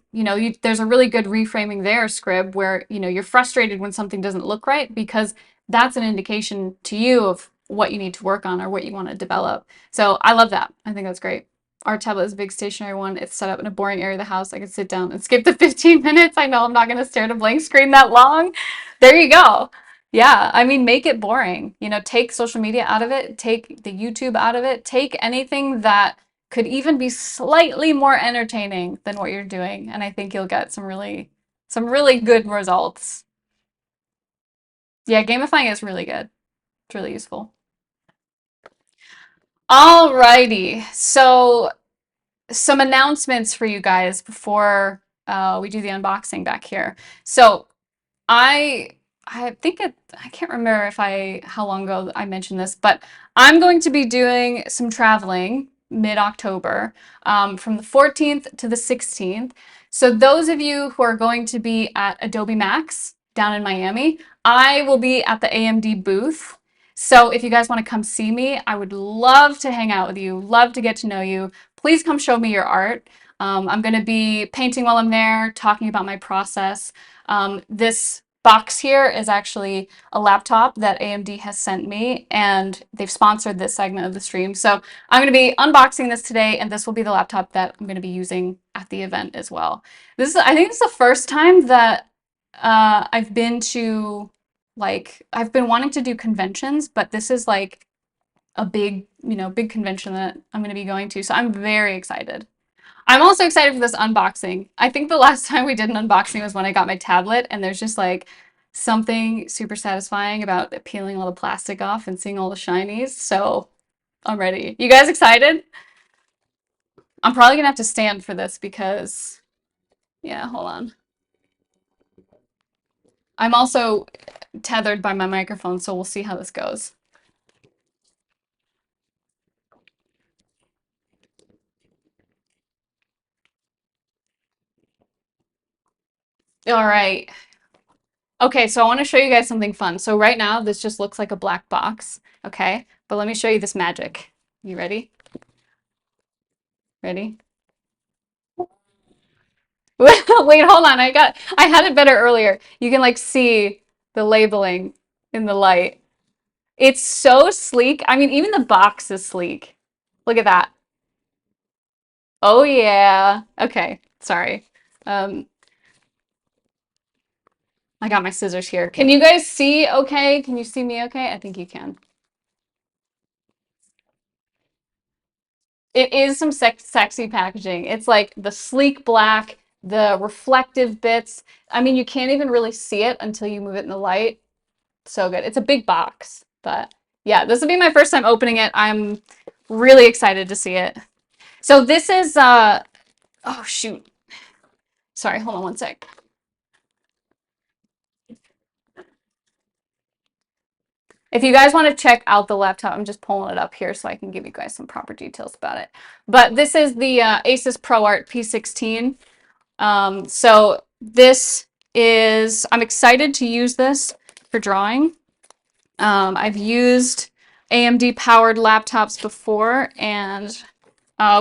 there's a really good reframing there, Scrib, where, you're frustrated when something doesn't look right because that's an indication to you of what you need to work on or what you want to develop. So I love that. I think that's great. Our tablet is a big stationary one. It's set up in a boring area of the house. I can sit down and skip the 15 minutes. I know I'm not going to stare at a blank screen that long. There you go. Yeah, I mean, make it boring. Take social media out of it, take the YouTube out of it, take anything that could even be slightly more entertaining than what you're doing, and I think you'll get some really good results. Yeah, gamifying is really good. It's really useful. Alrighty, so some announcements for you guys before we do the unboxing back here. So I I think I can't remember if how long ago I mentioned this, but I'm going to be doing some traveling mid-October, from the 14th to the 16th. So those of you who are going to be at Adobe Max down in Miami, I will be at the AMD booth. So if you guys want to come see me, I would love to hang out with you, love to get to know you. Please come show me your art. I'm going to be painting while I'm there, talking about my process. This box here is actually a laptop that AMD has sent me, and they've sponsored this segment of the stream. So I'm going to be unboxing this today, and this will be the laptop that I'm going to be using at the event as well. I think this is the first time that I've been to, like, I've been wanting to do conventions, but this is like a big convention that I'm going to be going to. So I'm very excited. I'm also excited for this unboxing. I think the last time we did an unboxing was when I got my tablet, and there's just like something super satisfying about peeling all the plastic off and seeing all the shinies. So I'm ready. You guys excited? I'm probably gonna have to stand for this because, yeah, hold on. I'm also tethered by my microphone, so we'll see how this goes. All right. Okay, so I want to show you guys something fun. So right now, this just looks like a black box, okay? But let me show you this magic. You ready? Ready? Wait, hold on. I had it better earlier. You can like see the labeling in the light. It's so sleek. I mean, even the box is sleek. Look at that. Oh yeah. Okay, sorry. Um, I got my scissors here. Can you guys see okay? Can you see me okay? I think you can. It is some sexy packaging. It's like the sleek black, the reflective bits. I mean, you can't even really see it until you move it in the light. So good. It's a big box, but yeah, this will be my first time opening it. I'm really excited to see it. So this is oh shoot. Sorry, hold on one sec. If you guys want to check out the laptop, I'm just pulling it up here so I can give you guys some proper details about it. But this is the Asus ProArt P16. So this is, I'm excited to use this for drawing. I've used AMD-powered laptops before, and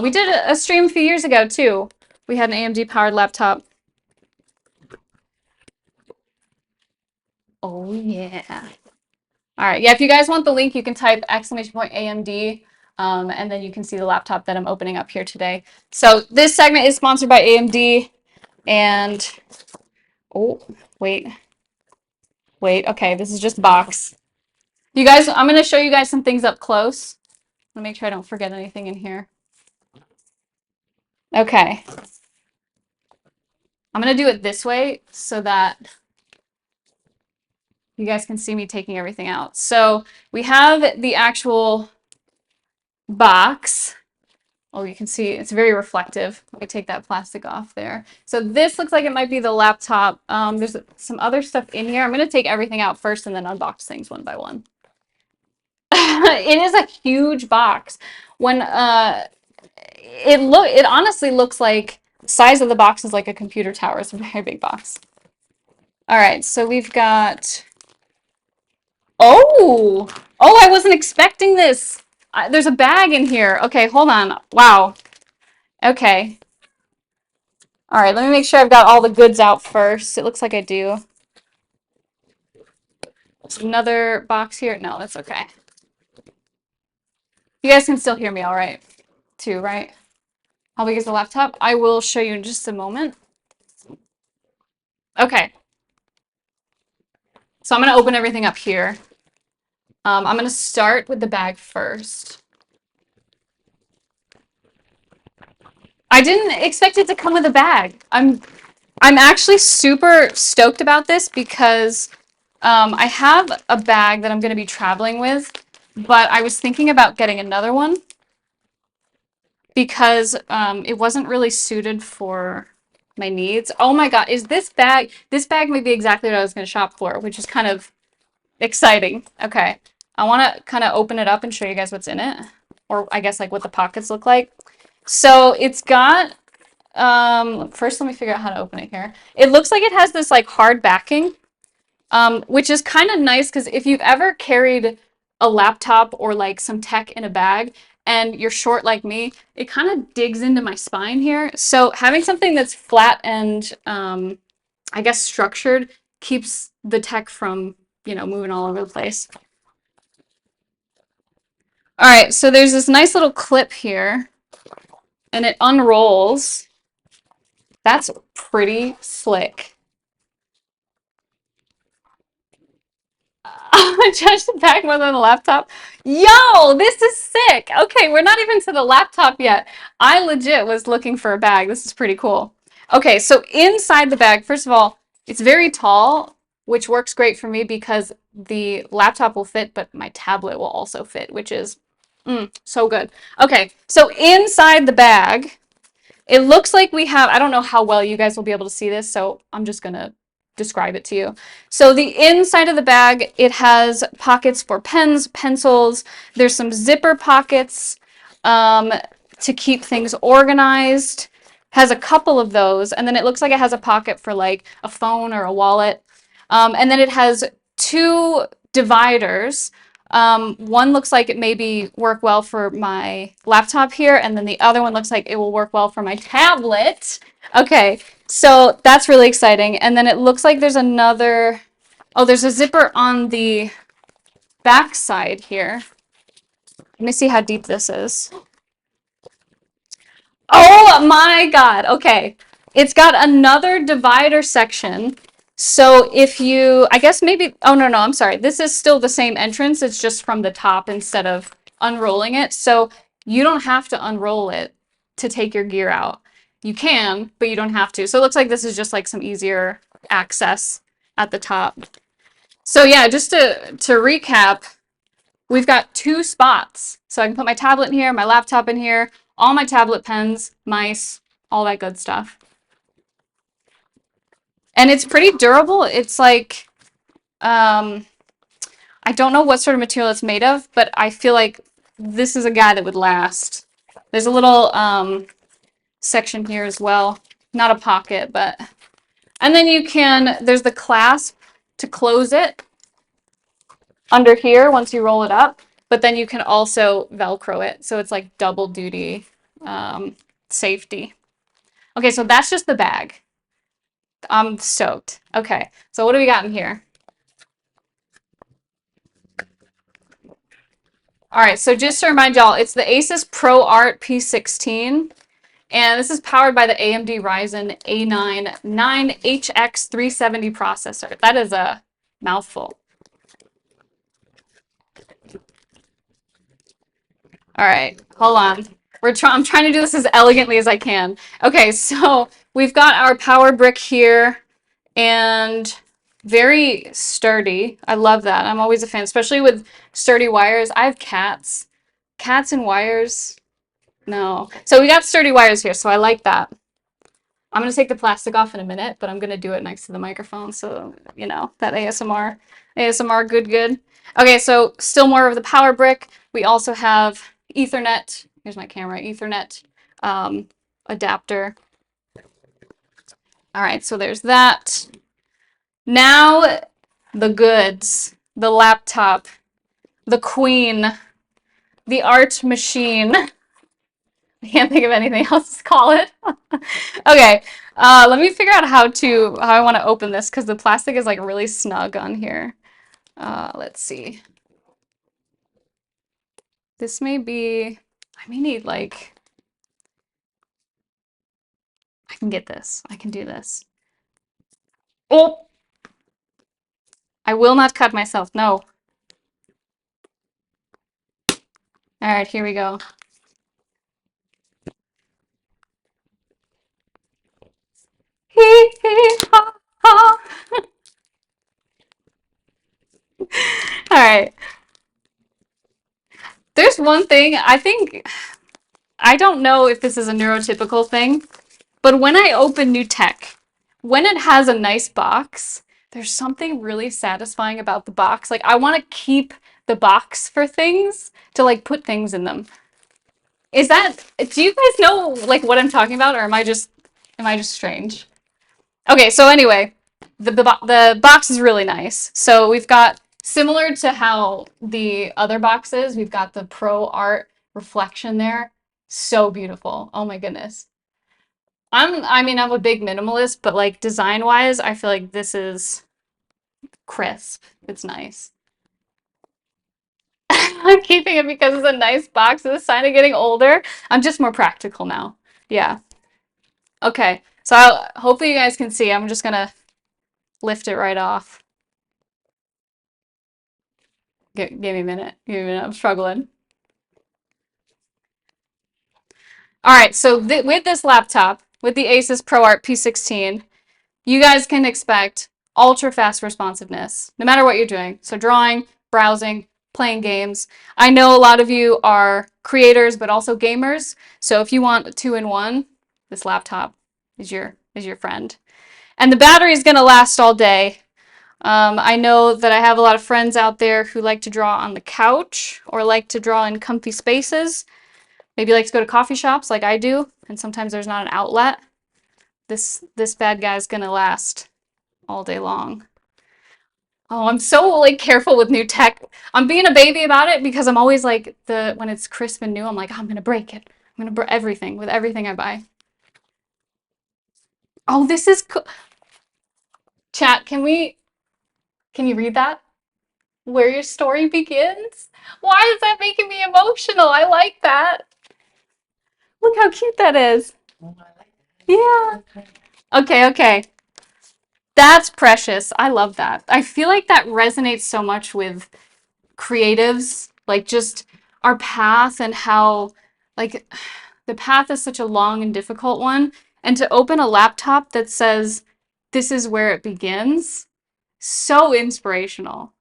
we did a stream a few years ago too, we had an AMD-powered laptop. Oh, yeah. All right. Yeah, if you guys want the link, you can type !AMD, and then you can see the laptop that I'm opening up here today. So this segment is sponsored by AMD, and oh, wait. Okay, this is just a box. You guys, I'm going to show you guys some things up close. Let me make sure I don't forget anything in here. Okay. I'm going to do it this way so that you guys can see me taking everything out. So we have the actual box. Oh, you can see it's very reflective. Let me take that plastic off there. So this looks like it might be the laptop. There's some other stuff in here. I'm going to take everything out first and then unbox things one by one. It is a huge box. When it honestly looks like the size of the box is like a computer tower. It's a very big box. All right, so we've got. Oh, I wasn't expecting this. There's a bag in here. Okay, hold on. Wow. Okay. All right, let me make sure I've got all the goods out first. It looks like I do. There's another box here. No, that's okay. You guys can still hear me all right, too, right? How big is the laptop? I will show you in just a moment. Okay. So I'm going to open everything up here. I'm going to start with the bag first. I didn't expect it to come with a bag. I'm actually super stoked about this because I have a bag that I'm going to be traveling with, but I was thinking about getting another one because it wasn't really suited for my needs. Oh my God, is this bag may be exactly what I was going to shop for, which is kind of exciting. Okay, I want to kind of open it up and show you guys what's in it, or I guess like what the pockets look like. So it's got, first let me figure out how to open it here. It looks like it has this like hard backing, which is kind of nice because if you've ever carried a laptop or like some tech in a bag and you're short like me, it kind of digs into my spine here. So having something that's flat and I guess structured keeps the tech from, moving all over the place. All right, so there's this nice little clip here and it unrolls. That's pretty slick. Judge the back more than the laptop. Yo, this is sick. Okay, we're not even to the laptop yet. I legit was looking for a bag. This is pretty cool. Okay, so inside the bag, first of all, it's very tall, which works great for me because the laptop will fit, but my tablet will also fit, which is so good. Okay, so inside the bag, it looks like we have, I don't know how well you guys will be able to see this, so I'm just gonna describe it to you. So the inside of the bag, it has pockets for pens, pencils. There's some zipper pockets to keep things organized. Has a couple of those, and then it looks like it has a pocket for like a phone or a wallet. And then it has two dividers. One looks like it maybe work well for my laptop here, and then the other one looks like it will work well for my tablet. Okay, so that's really exciting. And then it looks like there's another, oh, there's a zipper on the back side here. Let me see how deep this is. Oh my God, okay. It's got another divider section. So if you, I guess maybe, oh no, I'm sorry. This is still the same entrance. It's just from the top instead of unrolling it. So you don't have to unroll it to take your gear out. You can, but you don't have to. So it looks like this is just like some easier access at the top. So yeah, just to recap, we've got two spots. So I can put my tablet in here, my laptop in here, all my tablet pens, mice, all that good stuff. And it's pretty durable. It's like, I don't know what sort of material it's made of, but I feel like this is a guy that would last. There's a little section here as well. Not a pocket, but... And then you can, there's the clasp to close it under here once you roll it up, but then you can also Velcro it. So it's like double duty safety. Okay, so that's just the bag. I'm stoked. Okay, so what do we got in here? All right, so just to remind y'all, it's the Asus ProArt P16, and this is powered by the AMD Ryzen A9 9HX 370 processor. That is a mouthful. All right, hold on. I'm trying to do this as elegantly as I can. Okay, so we've got our power brick here, and very sturdy. I love that. I'm always a fan, especially with sturdy wires. I have cats. Cats and wires. No. So we got sturdy wires here, so I like that. I'm gonna take the plastic off in a minute, but I'm gonna do it next to the microphone, so you know that ASMR, good. Okay, so still more of the power brick. We also have Ethernet. Here's my camera. Ethernet adapter. All right, so there's that. Now the goods, the laptop, the queen, the art machine. I can't think of anything else to call it. Okay, let me figure out how I want to open this because the plastic is like really snug on here. Let's see. This may be, I may need like, I can get this. I can do this. Oh, I will not cut myself. No. All right, here we go. Hee hee ha ha. All right. There's one thing I don't know if this is a neurotypical thing, but when I open new tech, when it has a nice box, there's something really satisfying about the box. Like I want to keep the box for things to like put things in them. Do you guys know like what I'm talking about or am I just strange? Okay, so anyway, the box is really nice. So we've got similar to how the other box is, we've got the ProArt reflection there. So beautiful. Oh my goodness. I'm a big minimalist, but like design-wise, I feel like this is crisp. It's nice. I'm keeping it because it's a nice box. It's a sign of getting older. I'm just more practical now. Yeah. Okay. So hopefully you guys can see. I'm just gonna lift it right off. Give me a minute. Give me a minute. I'm struggling. All right. So with this laptop, with the Asus ProArt P16, you guys can expect ultra fast responsiveness no matter what you're doing. So drawing, browsing, playing games. I know a lot of you are creators but also gamers. So if you want a two-in-one, this laptop is your friend. And the battery is going to last all day. I know that I have a lot of friends out there who like to draw on the couch or like to draw in comfy spaces. Maybe like to go to coffee shops like I do, and sometimes there's not an outlet. This bad guy's gonna last all day long. Oh, I'm so like careful with new tech. I'm being a baby about it because I'm always like when it's crisp and new, I'm like, oh, I'm gonna break it. I'm gonna break everything with everything I buy. Oh, this is cool. Chat, can you read that? Where your story begins? Why is that making me emotional? I like that. Look how cute that is. Yeah. Okay. That's precious. I love that. I feel like that resonates so much with creatives, like just our path and how, like, the path is such a long and difficult one. And to open a laptop that says, this is where it begins, so inspirational.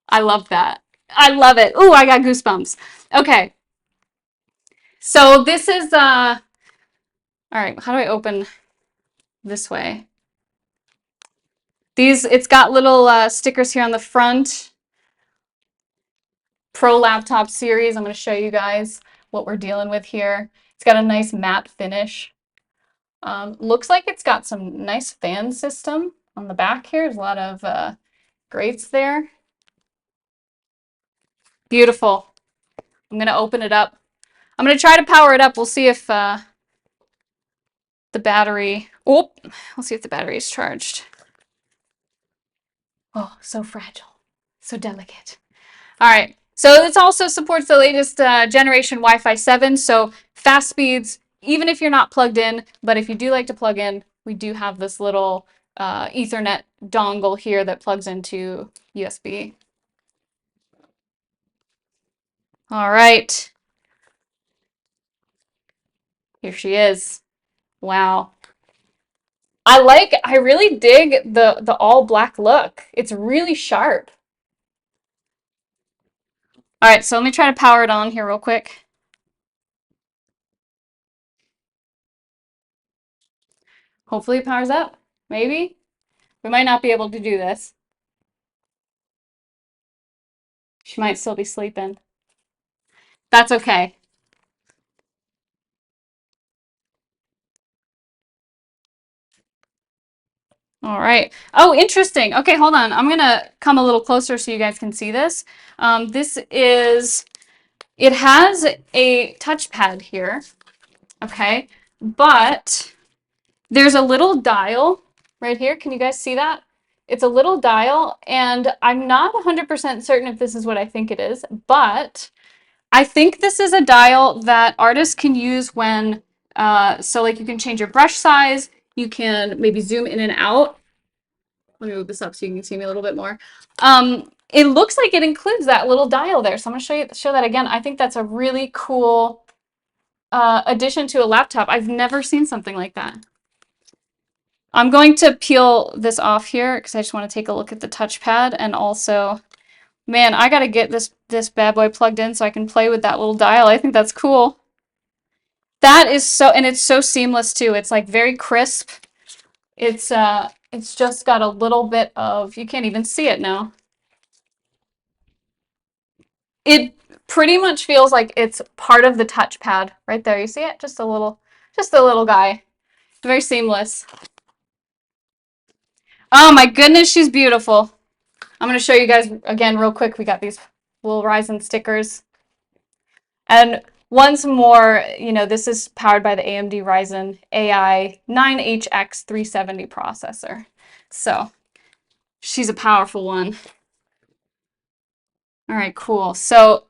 I love that. I love it. Ooh, I got goosebumps. Okay. So this is, all right, how do I open this way? It's got little stickers here on the front. Pro laptop series. I'm going to show you guys what we're dealing with here. It's got a nice matte finish. Looks like it's got some nice fan system on the back here. There's a lot of grates there. Beautiful. I'm going to open it up. I'm going to try to power it up. We'll see if the battery. Oh, let's see if the battery is charged. Oh, so fragile, so delicate. All right. So this also supports the latest generation Wi-Fi 7. So fast speeds, even if you're not plugged in. But if you do like to plug in, we do have this little Ethernet dongle here that plugs into USB. All right. Here she is. Wow. I really dig the all black look. It's really sharp. All right, so let me try to power it on here real quick. Hopefully it powers up. Maybe. We might not be able to do this. She might still be sleeping. That's okay. All right. Oh, interesting. Okay, hold on. I'm gonna come a little closer so you guys can see this. It has a touchpad here, okay? But there's a little dial right here. Can you guys see that? It's a little dial, and I'm not 100% certain if this is what I think it is, but I think this is a dial that artists can use when, so like you can change your brush size, you can maybe zoom in and out. Let me move this up so you can see me a little bit more. It looks like it includes that little dial there. So I'm gonna show that again. I think that's a really cool addition to a laptop. I've never seen something like that. I'm going to peel this off here because I just want to take a look at the touchpad, and also, man, I gotta get this bad boy plugged in so I can play with that little dial. I think that's cool. That is so, and it's so seamless too. It's like very crisp. It's just got a little bit of, you can't even see it now. It pretty much feels like it's part of the touchpad right there. You see it? Just a little guy. Very seamless. Oh my goodness, she's beautiful. I'm going to show you guys again real quick. We got these little Ryzen stickers. And once more, you know, this is powered by the AMD Ryzen AI 9HX 370 processor. So she's a powerful one. All right, cool. So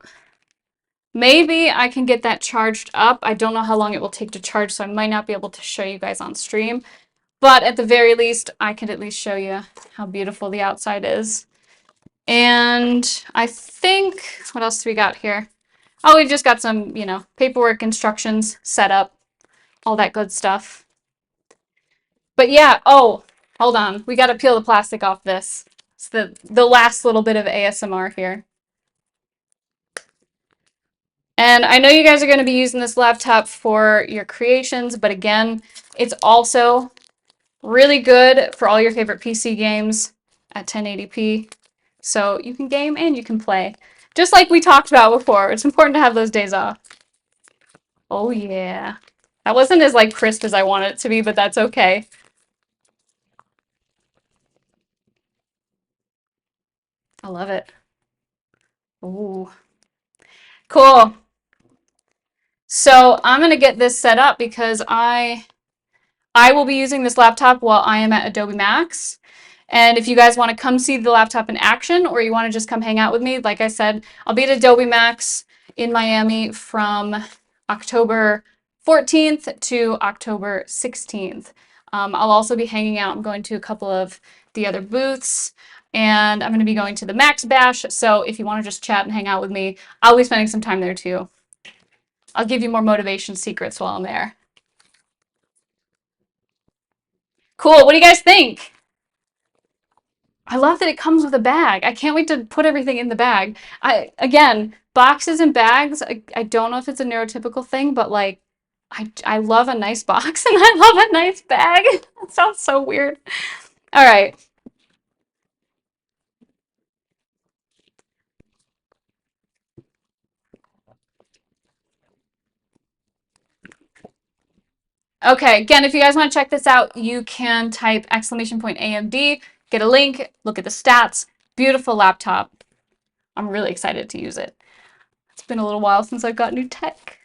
maybe I can get that charged up. I don't know how long it will take to charge, so I might not be able to show you guys on stream. But at the very least, I can at least show you how beautiful the outside is. And I think, what else do we got here? Oh, we've just got some, you know, paperwork, instructions, setup, all that good stuff. But yeah, oh, hold on. We got to peel the plastic off this. It's the last little bit of ASMR here. And I know you guys are going to be using this laptop for your creations, but again, it's also really good for all your favorite PC games at 1080p. So you can game and you can play. Just like we talked about before, it's important to have those days off. Oh yeah. That wasn't as like crisp as I wanted it to be, but that's okay. I love it. Ooh. Cool. So I'm gonna get this set up because I will be using this laptop while I am at Adobe Max. And if you guys want to come see the laptop in action, or you want to just come hang out with me, like I said, I'll be at Adobe Max in Miami from October 14th to October 16th. I'll also be hanging out. I'm going to a couple of the other booths, and I'm going to be going to the Max Bash. So if you want to just chat and hang out with me, I'll be spending some time there too. I'll give you more motivation secrets while I'm there. Cool. What do you guys think? I love that it comes with a bag. I can't wait to put everything in the bag. Again, boxes and bags, I don't know if it's a neurotypical thing, but like I love a nice box and I love a nice bag. That sounds so weird. All right. Okay, again, if you guys want to check this out, you can type !AMD, get a link, look at the stats. Beautiful laptop. I'm really excited to use it. It's been a little while since I've got new tech.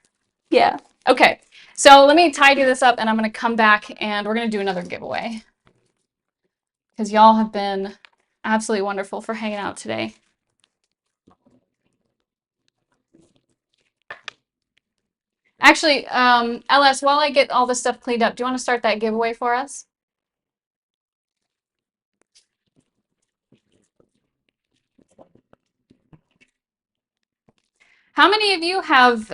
Yeah. Okay. So let me tidy this up and I'm going to come back and we're going to do another giveaway. Because y'all have been absolutely wonderful for hanging out today. Actually, LS, while I get all this stuff cleaned up, do you want to start that giveaway for us? How many of you have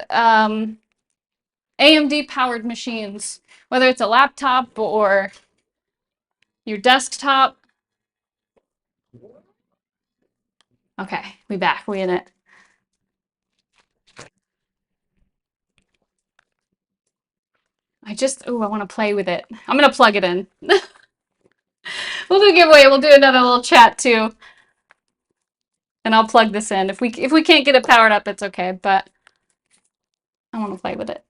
AMD-powered machines, whether it's a laptop or your desktop? Okay, we back. We in it. I want to play with it. I'm going to plug it in. We'll do a giveaway. We'll do another little chat too. And I'll plug this in. If we can't get it powered up, it's okay, but I want to play with it.